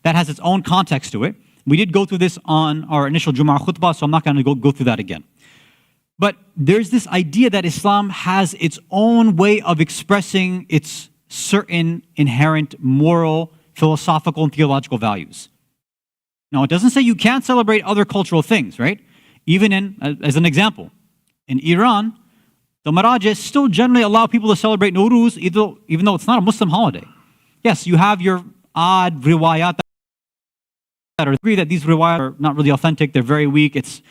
That has its own context to it. We did go through this on our initial Jumu'ah khutbah, so I'm not going to go through that again. But there's this idea that Islam has its own way of expressing its certain inherent moral, philosophical, and theological values. Now, it doesn't say you can't celebrate other cultural things, right? Even as an example, in Iran, the Marajah still generally allow people to celebrate Nowruz, even though it's not a Muslim holiday. Yes, you have your odd riwayat that agree that these riwayat are not really authentic, they're very weak. It's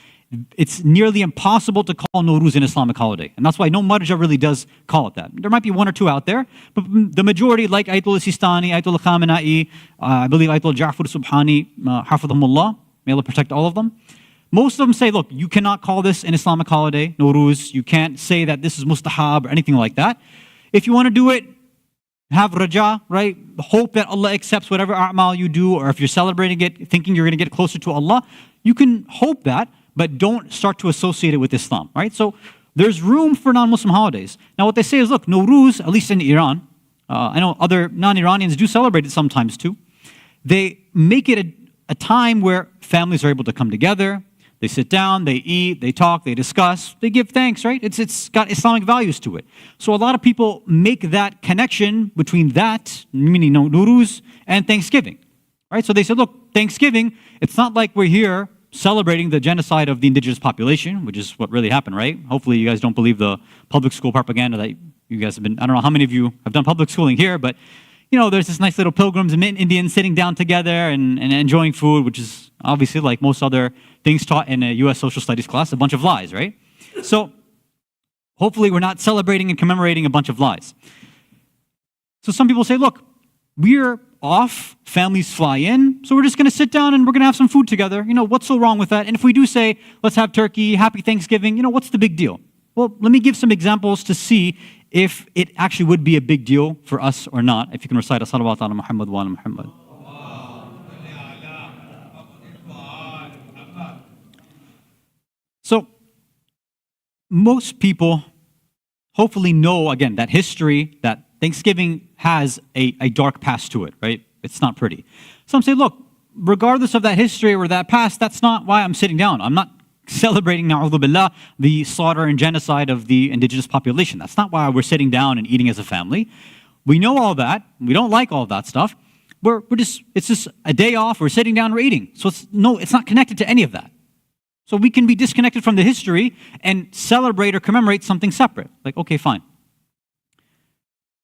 nearly impossible to call Nowruz an Islamic holiday. And that's why no Marajah really does call it that. There might be one or two out there, but the majority, like Ayatollah Sistani, Ayatollah Khamenei, I believe Ayatollah Ja'far Subhani, Hafidhumullah, may Allah protect all of them. Most of them say, look, you cannot call this an Islamic holiday, Nowruz. You can't say that this is mustahab or anything like that. If you want to do it, have raja, right? Hope that Allah accepts whatever a'mal you do, or if you're celebrating it, thinking you're going to get closer to Allah, you can hope that, but don't start to associate it with Islam, right? So there's room for non-Muslim holidays. Now what they say is, look, Nowruz, at least in Iran, I know other non-Iranians do celebrate it sometimes too. They make it a time where families are able to come together. They sit down, they eat, they talk, they discuss, they give thanks, right? It's got Islamic values to it. So a lot of people make that connection between that, meaning Nowruz, and Thanksgiving, right? So they said, look, Thanksgiving, it's not like we're here celebrating the genocide of the indigenous population, which is what really happened, right? Hopefully you guys don't believe the public school propaganda that you guys have been, I don't know how many of you have done public schooling here, but you know, there's this nice little pilgrims and Indians sitting down together and enjoying food, which is obviously, like most other things taught in a U.S. social studies class, a bunch of lies, right? So hopefully we're not celebrating and commemorating a bunch of lies. So some people say, look, we're off, families fly in, so we're just going to sit down and we're going to have some food together. You know, what's so wrong with that? And if we do say, let's have turkey, happy Thanksgiving, you know, what's the big deal? Well, let me give some examples to see if it actually would be a big deal for us or not. If you can recite a salawat ala Muhammad wa ala Muhammad. So, most people hopefully know, again, that history, that Thanksgiving has a dark past to it, right? It's not pretty. Some say, look, regardless of that history or that past, that's not why I'm sitting down. I'm not celebrating, na'udhu billah, the slaughter and genocide of the indigenous population. That's not why we're sitting down and eating as a family. We know all that. We don't like all that stuff. It's just a day off. We're sitting down, we're eating. So it's not connected to any of that. So we can be disconnected from the history and celebrate or commemorate something separate. Like, okay, fine.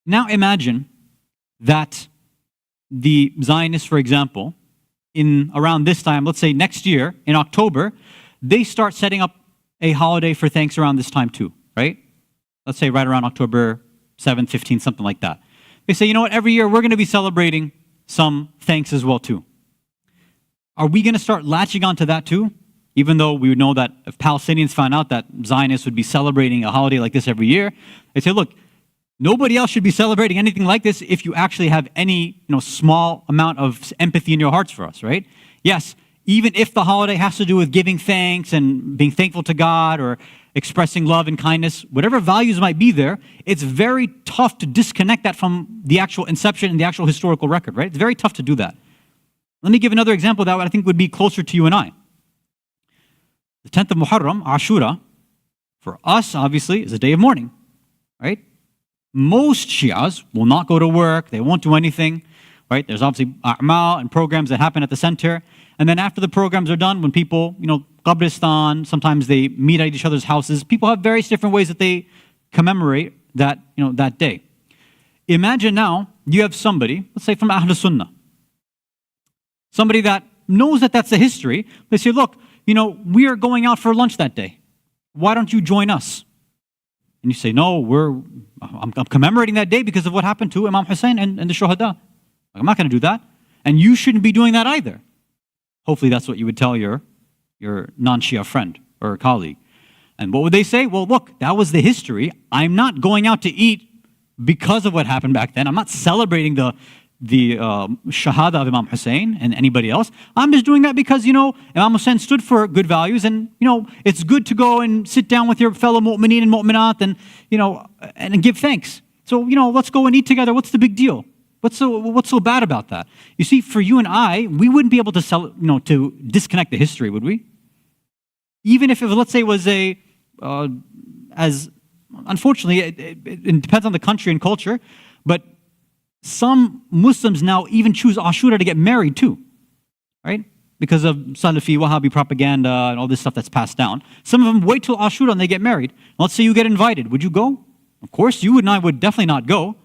Now imagine that the Zionists, for example, in around this time, let's say next year, in October, they start setting up a holiday for thanks around this time too, right? Let's say right around October 7th, 15th, something like that. They say, you know what, every year we're going to be celebrating some thanks as well too. Are we going to start latching onto that too? Even though we know that if Palestinians found out that Zionists would be celebrating a holiday like this every year, they say, look, nobody else should be celebrating anything like this if you actually have any, small amount of empathy in your hearts for us, right? Yes, even if the holiday has to do with giving thanks and being thankful to God or expressing love and kindness, whatever values might be there, it's very tough to disconnect that from the actual inception and the actual historical record, right? It's very tough to do that. Let me give another example that I think would be closer to you and I. The 10th of Muharram, Ashura, for us, obviously, is a day of mourning, right? Most Shias will not go to work, they won't do anything, right? There's obviously a'mal and programs that happen at the center. And then after the programs are done, when people, qabristan, sometimes they meet at each other's houses. People have various different ways that they commemorate that, that day. Imagine now you have somebody, let's say from Ahl Sunnah, somebody that knows that that's the history. They say, look, we are going out for lunch that day. Why don't you join us? And you say, no, I'm commemorating that day because of what happened to Imam Hussein and the Shuhada. I'm not going to do that. And you shouldn't be doing that either. Hopefully that's what you would tell your non-Shia friend or colleague. And what would they say? Well, look, that was the history. I'm not going out to eat because of what happened back then. I'm not celebrating the Shahada of Imam Hussein and anybody else. I'm just doing that because, Imam Hussein stood for good values and, it's good to go and sit down with your fellow mu'mineen and mu'minat and give thanks. So, let's go and eat together. What's the big deal? What's so bad about that? You see, for you and I, we wouldn't be able to to disconnect the history, would we? Even if it, let's say, was as unfortunately, it depends on the country and culture, but some Muslims now even choose Ashura to get married too, right? Because of Salafi, Wahhabi propaganda and all this stuff that's passed down. Some of them wait till Ashura and they get married. Let's say you get invited. Would you go? Of course, you and I would definitely not go.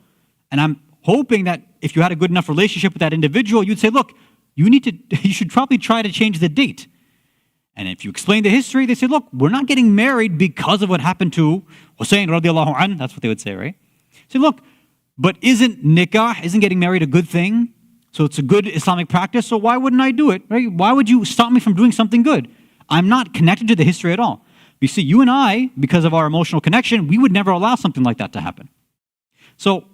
And I'm hoping that if you had a good enough relationship with that individual, you'd say, look, you should probably try to change the date. And if you explain the history, they say, look, we're not getting married because of what happened to Hussein radiallahu anhu. That's what they would say, right? Say, look, but isn't getting married a good thing? So it's a good Islamic practice, so why wouldn't I do it, right? Why would you stop me from doing something good? I'm not connected to the history at all. You see, you and I, because of our emotional connection, we would never allow something like that to happen. So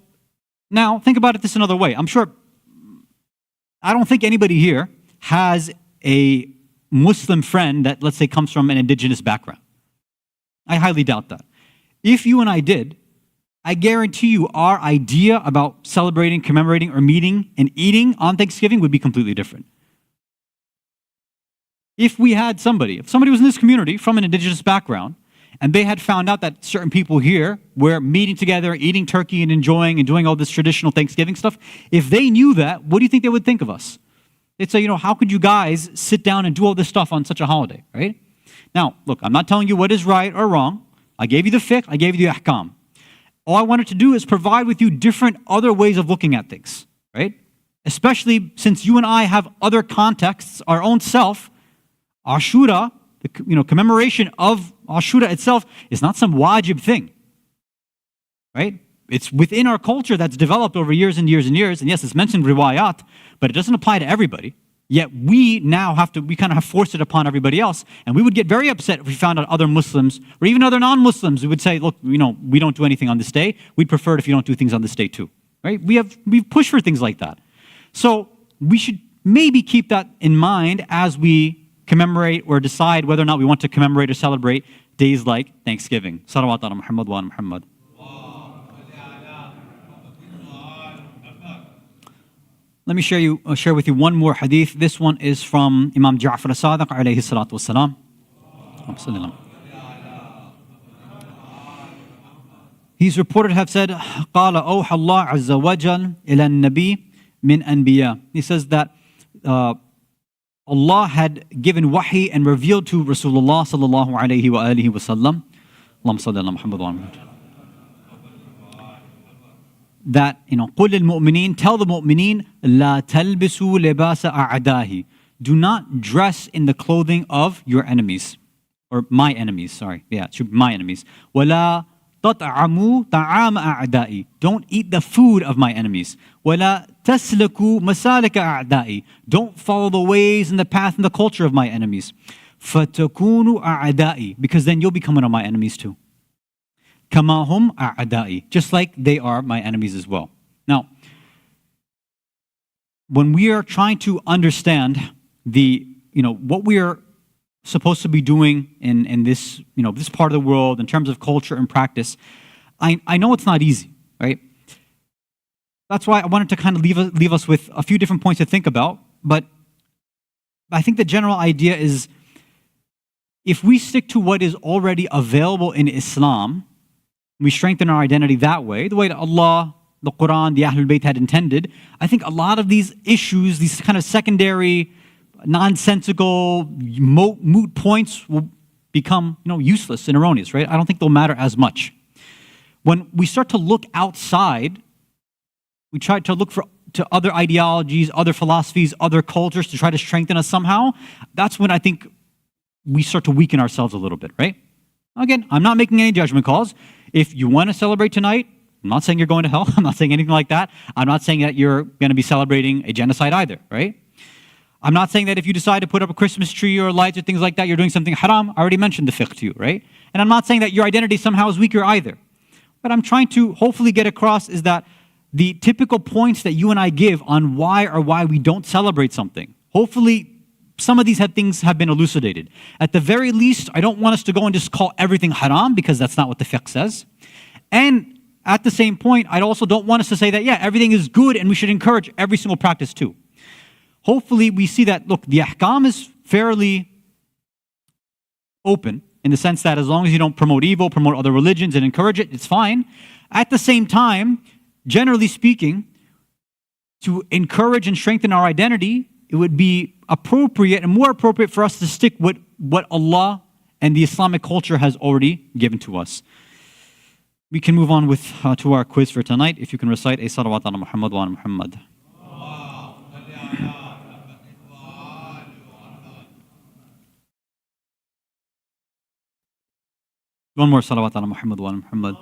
Now, think about it this another way. I don't think anybody here has a Muslim friend that, let's say, comes from an indigenous background. I highly doubt that. If you and I did, I guarantee you our idea about celebrating, commemorating, or meeting and eating on Thanksgiving would be completely different. If somebody was in this community from an indigenous background, and they had found out that certain people here were meeting together, eating turkey and enjoying and doing all this traditional Thanksgiving stuff, if they knew that, what do you think they would think of us? They'd say, how could you guys sit down and do all this stuff on such a holiday, right? Now, look, I'm not telling you what is right or wrong. I gave you the fiqh, I gave you the ahkam. All I wanted to do is provide with you different other ways of looking at things, right? Especially since you and I have other contexts, our own self. Ashura, the commemoration of Ashura itself is not some wajib thing, right? It's within our culture that's developed over years and years and years. And yes, it's mentioned riwayat, but it doesn't apply to everybody. Yet we now we kind of have forced it upon everybody else. And we would get very upset if we found out other Muslims, or even other non-Muslims, who would say, look, we don't do anything on this day. We'd prefer it if you don't do things on this day too, right? We've pushed for things like that. So we should maybe keep that in mind as we commemorate or decide whether or not we want to commemorate or celebrate days like Thanksgiving. Salawat ala Muhammad wa ala Muhammad. Let me share with you one more hadith. This one is from Imam Ja'far as-Sadiq alayhi salatu wassalam. He's reported to have said, قال أوحى الله عز وجل إلى النبي من أنبياء. He says that Allah had given wahi and revealed to Rasulullah sallallahu alayhi wa alihi wa sallam, Allahumma salli ala Muhammad wa ala Muhammad, that, قُلْ لِلْمُؤْمِنِينَ, tell the mu'mineen, لَا تَلْبِسُوا لِبَاسَ أَعْدَاهِ, do not dress in the clothing of your enemies, or my enemies, sorry, yeah, it should be my enemies. وَلَا تَطْعَمُوا طَعَامَ أَعْدَائِ, don't eat the food of my enemies. وَلَا تَسْلَكُوا مَسَالِكَ أَعْدَائِ, don't follow the ways and the path and the culture of my enemies. فَتَكُونُوا أَعْدَائِ, because then you'll become one of my enemies too. كَمَا هُمْ أَعْدَائِ, just like they are my enemies as well. Now, when we are trying to understand what we are supposed to be doing in this, this part of the world in terms of culture and practice, I know it's not easy, right? That's why I wanted to kind of leave us with a few different points to think about. But I think the general idea is, if we stick to what is already available in Islam, we strengthen our identity that way, the way that Allah, the Quran, the Ahlul Bayt had intended, I think a lot of these issues, these kind of secondary, nonsensical, moot points will become useless and erroneous, right? I don't think they'll matter as much. When we start to look outside, we try to look to other ideologies, other philosophies, other cultures to try to strengthen us somehow, that's when I think we start to weaken ourselves a little bit, right? Again, I'm not making any judgment calls. If you want to celebrate tonight, I'm not saying you're going to hell. I'm not saying anything like that. I'm not saying that you're going to be celebrating a genocide either, right? I'm not saying that if you decide to put up a Christmas tree or lights or things like that, you're doing something haram. I already mentioned the fiqh to you, right? And I'm not saying that your identity somehow is weaker either. What I'm trying to hopefully get across is that the typical points that you and I give on why we don't celebrate something, hopefully some of these things have been elucidated. At the very least, I don't want us to go and just call everything haram, because that's not what the fiqh says. And at the same point, I also don't want us to say that, everything is good and we should encourage every single practice too. Hopefully we see that, look, the ahkam is fairly open in the sense that as long as you don't promote evil, promote other religions and encourage it, it's fine. At the same time, generally speaking, to encourage and strengthen our identity, it would be appropriate and more appropriate for us to stick with what Allah and the Islamic culture has already given to us. We can move on to our quiz for tonight. If you can recite a salawat ala Muhammad wa ala Muhammad. One more salawat ala Muhammad wa ala Muhammad.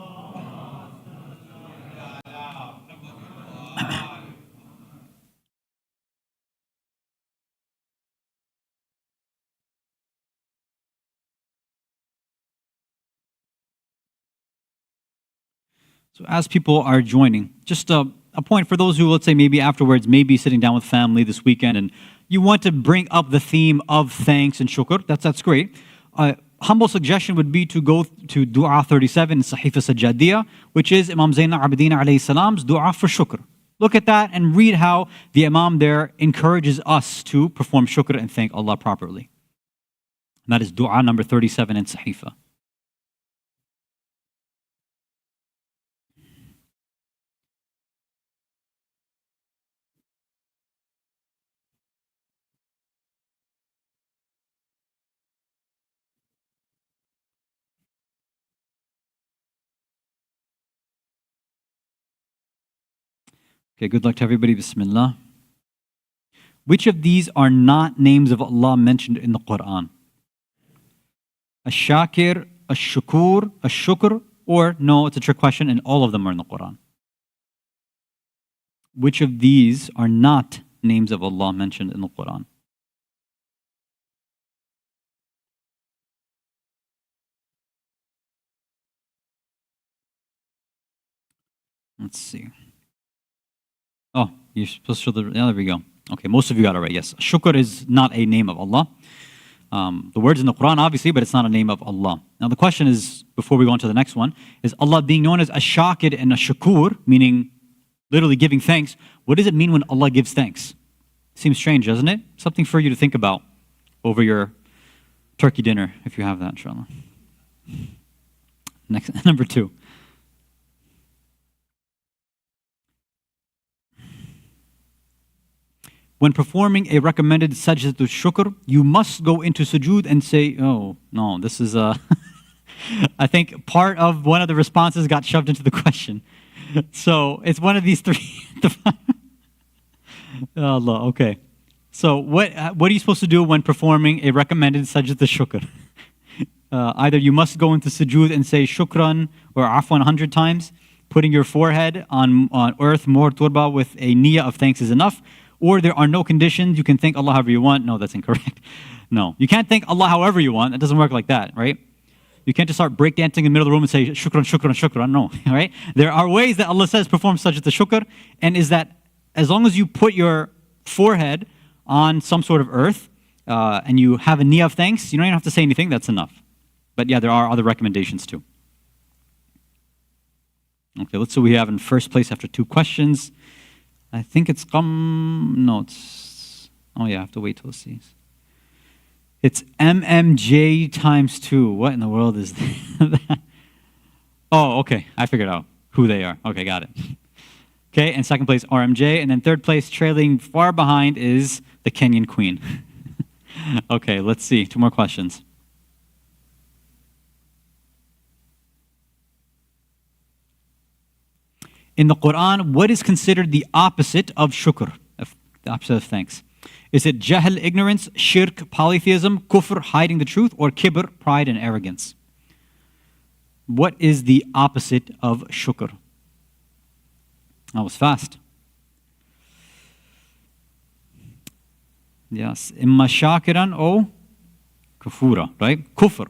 So as people are joining, just a point for those who, let's say, maybe afterwards, maybe sitting down with family this weekend and you want to bring up the theme of thanks and shukr. That's great. Humble suggestion would be to go to Dua 37 in Sahifa Sajjadiyah, which is Imam Zain al-Abidin alayhi salam's Dua for shukr. Look at that and read how the Imam there encourages us to perform shukr and thank Allah properly. And that is Dua number 37 in Sahifa. Okay, good luck to everybody. Bismillah. Which of these are not names of Allah mentioned in the Quran? Ash-Shakir, Ash-Shukur, Ash-Shukr, or no, it's a trick question and all of them are in the Quran. Which of these are not names of Allah mentioned in the Quran? Let's see. Oh, you're supposed to show the... Yeah, there we go. Okay, most of you got it right, yes. Shukr is not a name of Allah. The word's in the Quran, obviously, but it's not a name of Allah. Now, the question is, before we go on to the next one, is Allah being known as Ash-Shakir and Ash-Shukur, meaning literally giving thanks. What does it mean when Allah gives thanks? Seems strange, doesn't it? Something for you to think about over your turkey dinner, if you have that, inshallah. Next, number 2. When performing a recommended sajdatul shukr, you must go into sujood and say, oh, no, this is I think part of one of the responses got shoved into the question. So it's one of these 3. Allah, okay. So what are you supposed to do when performing a recommended sajdatul shukr? Either you must go into sujood and say shukran or afwan 100 times, putting your forehead on earth, more turba, with a niyyah of thanks is enough. Or there are no conditions. You can thank Allah however you want. No, that's incorrect. No, you can't thank Allah however you want. It doesn't work like that, right? You can't just start breakdancing in the middle of the room and say shukran, shukran, shukran. No, right? There are ways that Allah says perform sajdat shukr, and is that as long as you put your forehead on some sort of earth and you have a niyyah of thanks, you don't even have to say anything. That's enough. But yeah, there are other recommendations too. Okay, let's see what we have in first place after 2 questions. I think it's no, it's, oh yeah, I have to wait till it sees. It's MMJ times 2. What in the world is that? Oh, okay, I figured out who they are. Okay, got it. Okay, and second place, RMJ, and then third place, trailing far behind, is the Kenyan Queen. Okay, let's see, 2 more questions. In the Quran, what is considered the opposite of shukr, the opposite of thanks? Is it jahl, ignorance, shirk, polytheism, kufr, hiding the truth, or kibr, pride and arrogance? What is the opposite of shukr? That was fast. Yes, imma shakiran o kufura, right? Kufr.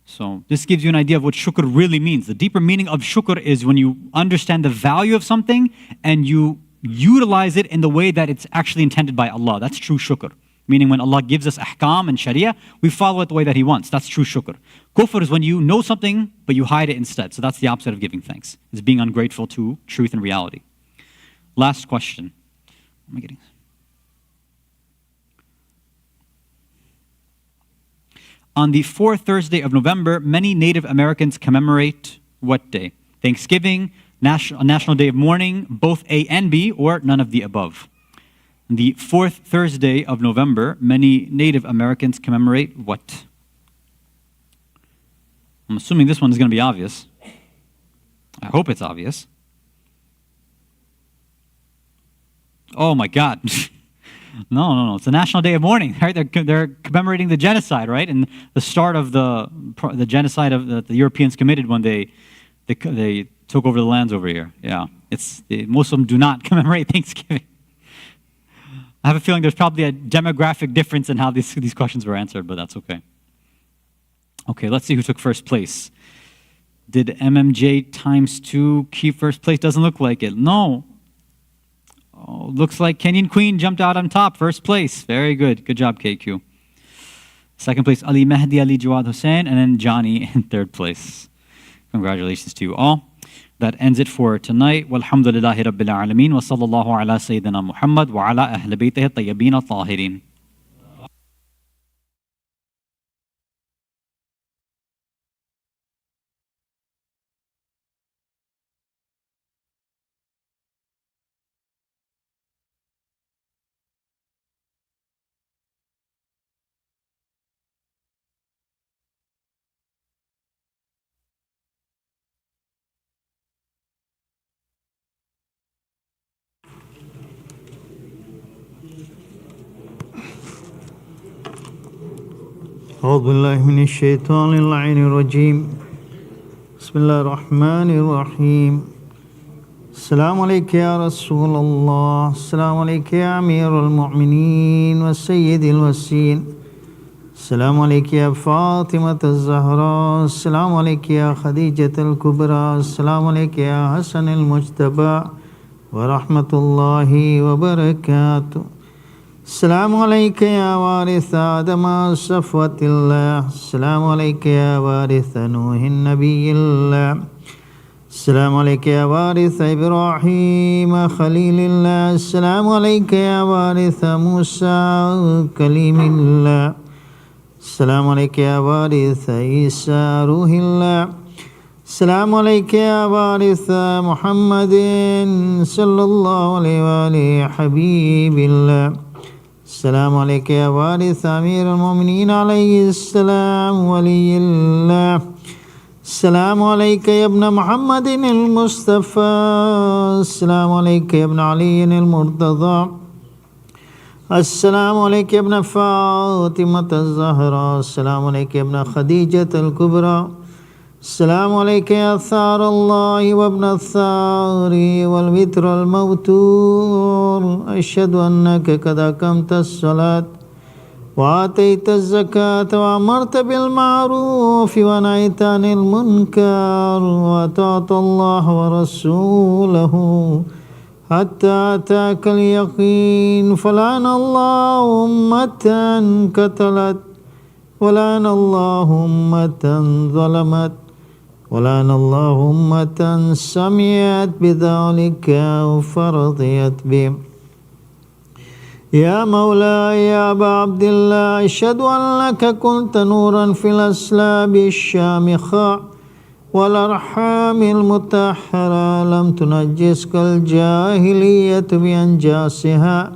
So this gives you an idea of what shukr really means. The deeper meaning of shukr is when you understand the value of something and you utilize it in the way that it's actually intended by Allah. That's true shukr. Meaning when Allah gives us ahkam and sharia, we follow it the way that He wants. That's true shukr. Kufr is when you know something, but you hide it instead. So that's the opposite of giving thanks. It's being ungrateful to truth and reality. Last question. What am I getting? On the 4th Thursday of November, many Native Americans commemorate what day? Thanksgiving, National Day of Mourning, both A and B, or none of the above. On the 4th Thursday of November, many Native Americans commemorate what? I'm assuming this one is going to be obvious. I hope it's obvious. Oh my God. No. It's the National Day of Mourning, right? They're commemorating the genocide, right? And the start of the genocide of the Europeans committed when they took over the lands over here. Yeah, most of them do not commemorate Thanksgiving. I have a feeling there's probably a demographic difference in how these questions were answered, but that's okay. Okay, let's see who took first place. Did MMJ times 2 keep first place? Doesn't look like it. No, looks like Kenyan Queen jumped out on top, first place. Very good. Good job, KQ. Second place, Ali Mahdi Ali Jawad Hussein, and then Johnny in third place. Congratulations to you all. That ends it for tonight. Walhamdulillahi Rabbil Alameen. Wa sallallahu ala Sayyidina Muhammad wa ala Ahl Baytihi Tayyibin Tahirin. أعوذ بالله من الشيطان اللعين الرجيم بسم الله الرحمن الرحيم السلام عليك يا رسول الله السلام عليك يا أمير المؤمنين والسيد الوسيل السلام عليك يا فاطمة الزهراء السلام عليك يا خديجة الكبرى السلام عليك يا حسن المجتبى ورحمة الله وبركاته السلام عليك يا وارث آدم صفوة الله السلام عليك يا وارث نوح النبي الله السلام عليك يا وارث إبراهيم خليل الله السلام عليك يا وارث موسى كليم الله السلام عليك يا وارث عيسى روح الله السلام عليك يا وارث محمد صلى الله عليه وآله حبيب الله السلام عليك يا وارث أمير المؤمنين عليه السلام ولي الله السلام عليك يا ابن محمد المصطفى السلام عليك يا ابن علي المرتضى السلام عليك يا ابن فاطمة الزهراء السلام عليك يا ابن خديجة الكبرى السلام عليك يا ثار الله وابن الثار والوتر الموتور أشهد أنك قد أقمت الصلاة وآتيت الزكاة وأمرت بالمعروف ونهيت عن المنكر وأطعت الله ورسوله حتى أتاك اليقين فلعن الله أمة قتلت ولعن الله أمة ظلمت ولعن الله أمة سمعت بذلك فرضيت به يا مولاي يا أبا عبد الله أشهد أن لك كنت نورا في الأسلاب الشامخة والأرحام المطهرة لم تنجسك الجاهلية بأنجاسها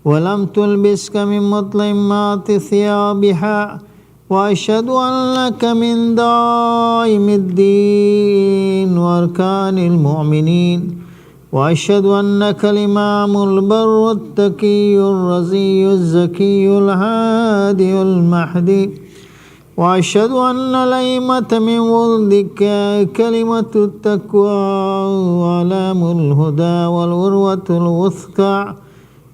ولم تلبسك من مظلمات ثيابها وأشهد أن لك من دائم الدين وأركان المؤمنين وأشهد أنك الإمام البر التقي الرزي الزكي الهادي المهدي وأشهد أن الأئمة من ولدك كلمة التقوى وعلام الهدى والعروة الوثقى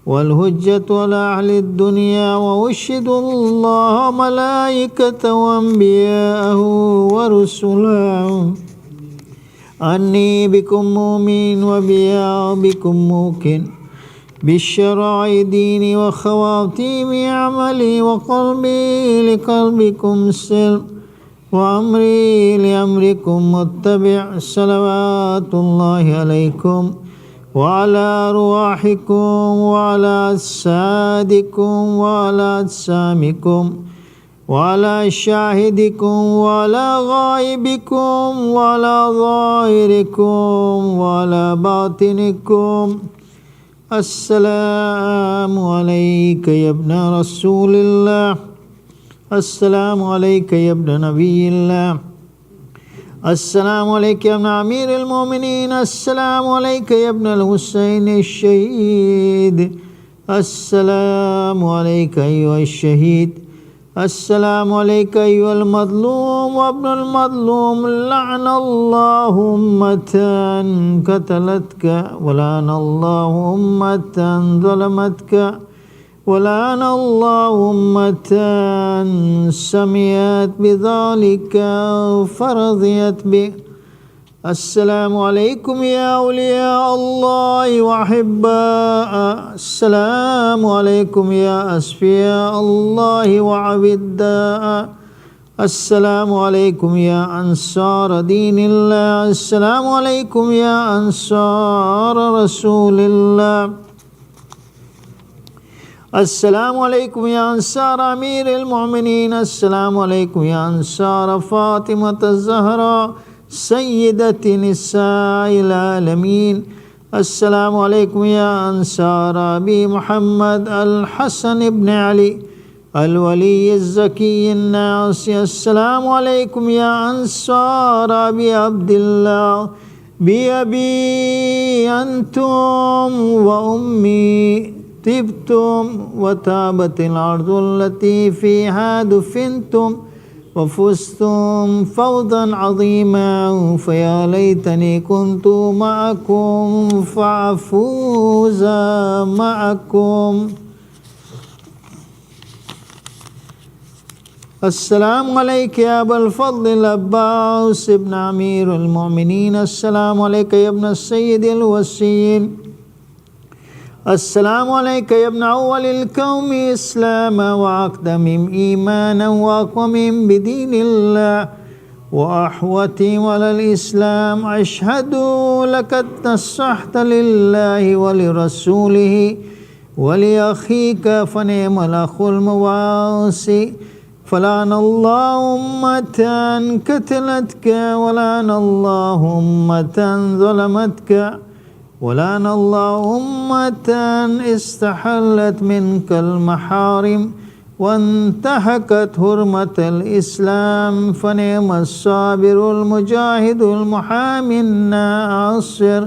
والهجة على أهل الدنيا وأشهد الله ملائكته وأنبياءه ورسله أني بكم مؤمن وبيا بكم موقن بالشرائع ديني وخواتيم عملي وقلبي لقلبكم سلم وأمري لأمركم متبع صلوات الله عليكم وعلى أرواحكم وعلى أجسادكم وعلى أجسامكم وعلى شاهدكم وعلى غائبكم وعلى ظاهركم وعلى باطنكم السلام عليك يا ابن رسول الله السلام عليك يا ابن نبي الله السلام عليك يا ابن أمير المؤمنين السلام عليك يا ابن الحسين الشهيد السلام عليك أيها الشهيد السلام عليك أيها المظلوم وابن المظلوم لعن الله أمة قتلتك ولعن الله أمة ظلمتك ولعن الله أمة سمعت بذلك فرضيت به السلام عليكم يا أولياء الله وأحباء. السلام عليكم يا أصفياء الله وعبداء. السلام عليكم يا أنصار دين الله. السلام عليكم يا أنصار رسول الله. السلام عليكم يا أنصار أمير المؤمنين. السلام عليكم يا أنصار فاطمة الزهراء سيدة نساء العالمين. السلام عليكم يا أنصار أبي محمد الحسن بن علي الولي الزكي الناصي. السلام عليكم يا أنصار أبي عبد الله بأبي أنتم وأمي طبتم وتابت الأرض التي فيها دفنتم وفزتم فوزا عظيما. فيا ليتني كنت معكم فأفوز معكم. السلام عليك يا أبا الفضل العباس ابن أمير المؤمنين. السلام عليك يا ابن السيد الوسيين. السلام عليك يا ابن أول الكون إسلاما وأقدم إيمانا وأقوم بدين الله وأحوتهم على الإسلام. أشهد لقد نصحت لله ولرسوله ولأخيك فنعم الأخ المواسي. فلعن الله أمة قتلتك ولعن الله أمة ظلمتك ولعن الله أمة استحلت منك المحارم وانتهكت حرمة الإسلام. فنعم الصابر المجاهد المحامي الناصر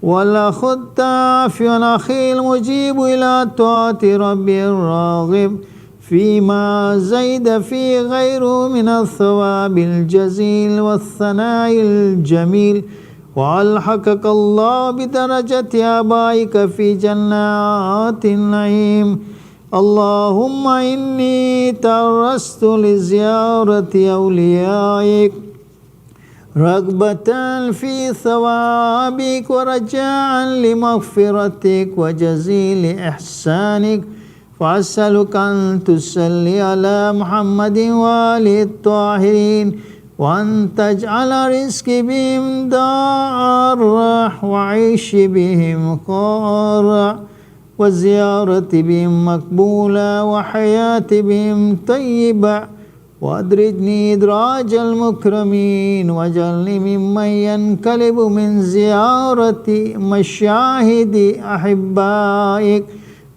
والأخ الدافع والأخي المجيب إلى طاعة ربي الراغب فيما زيد في غيره من الثواب الجزيل والثناء الجميل. وألحقك الله بدرجة آبائك في جنات النعيم. اللهم إني ترست لزيارة أوليائك رغبة في ثوابك ورجاء لمغفرتك وجزيل إحسانك. فأسألك أن تصلي على محمد وآله الطاهرين وأن تجعل رزقي بهم دارا وعيش بهم قارا وزيارتي بهم مقبولة وحياتي بهم طيبة وأدرجني إدراج المكرمين واجعلني ممن ينقلب من زيارة مشاهد أحبائك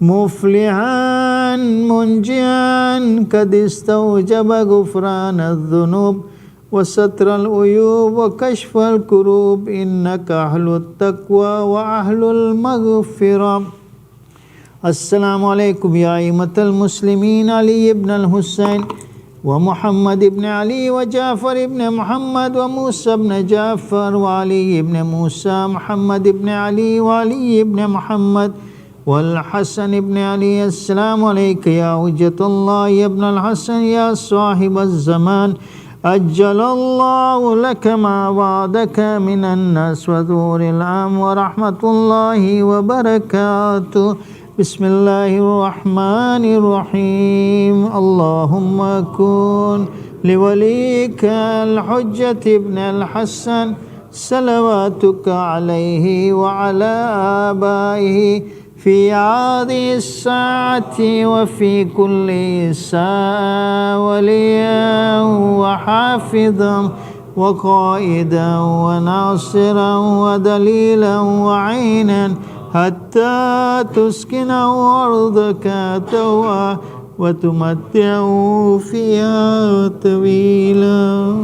مفلحا منجيا قد استوجب غفران الذنوب وستر العيوب وكشف الكروب. إنك أهل التقوى وأهل المغفرة. السلام عليكم يا أئمة المسلمين علي بن الحسين ومحمد بن علي وجعفر بن محمد وموسى بن جعفر وعلي بن موسى محمد بن علي وعلي بن محمد والحسن بن علي. السلام عليك يا حجة الله يا ابن الحسن يا صاحب الزمان. أجل الله لك ما وعدك من الناس وذور العام ورحمة الله وبركاته. بسم الله الرحمن الرحيم. اللهم كن لوليك الحجة ابن الحسن صلواتك عليه وعلى آبائه في هذه الساعة وفي كل ساعة وليا وحافظا وقائدا وناصرا ودليلا وعينا حتى تسكنه أرضك توا وتمتعه فيها طويلا.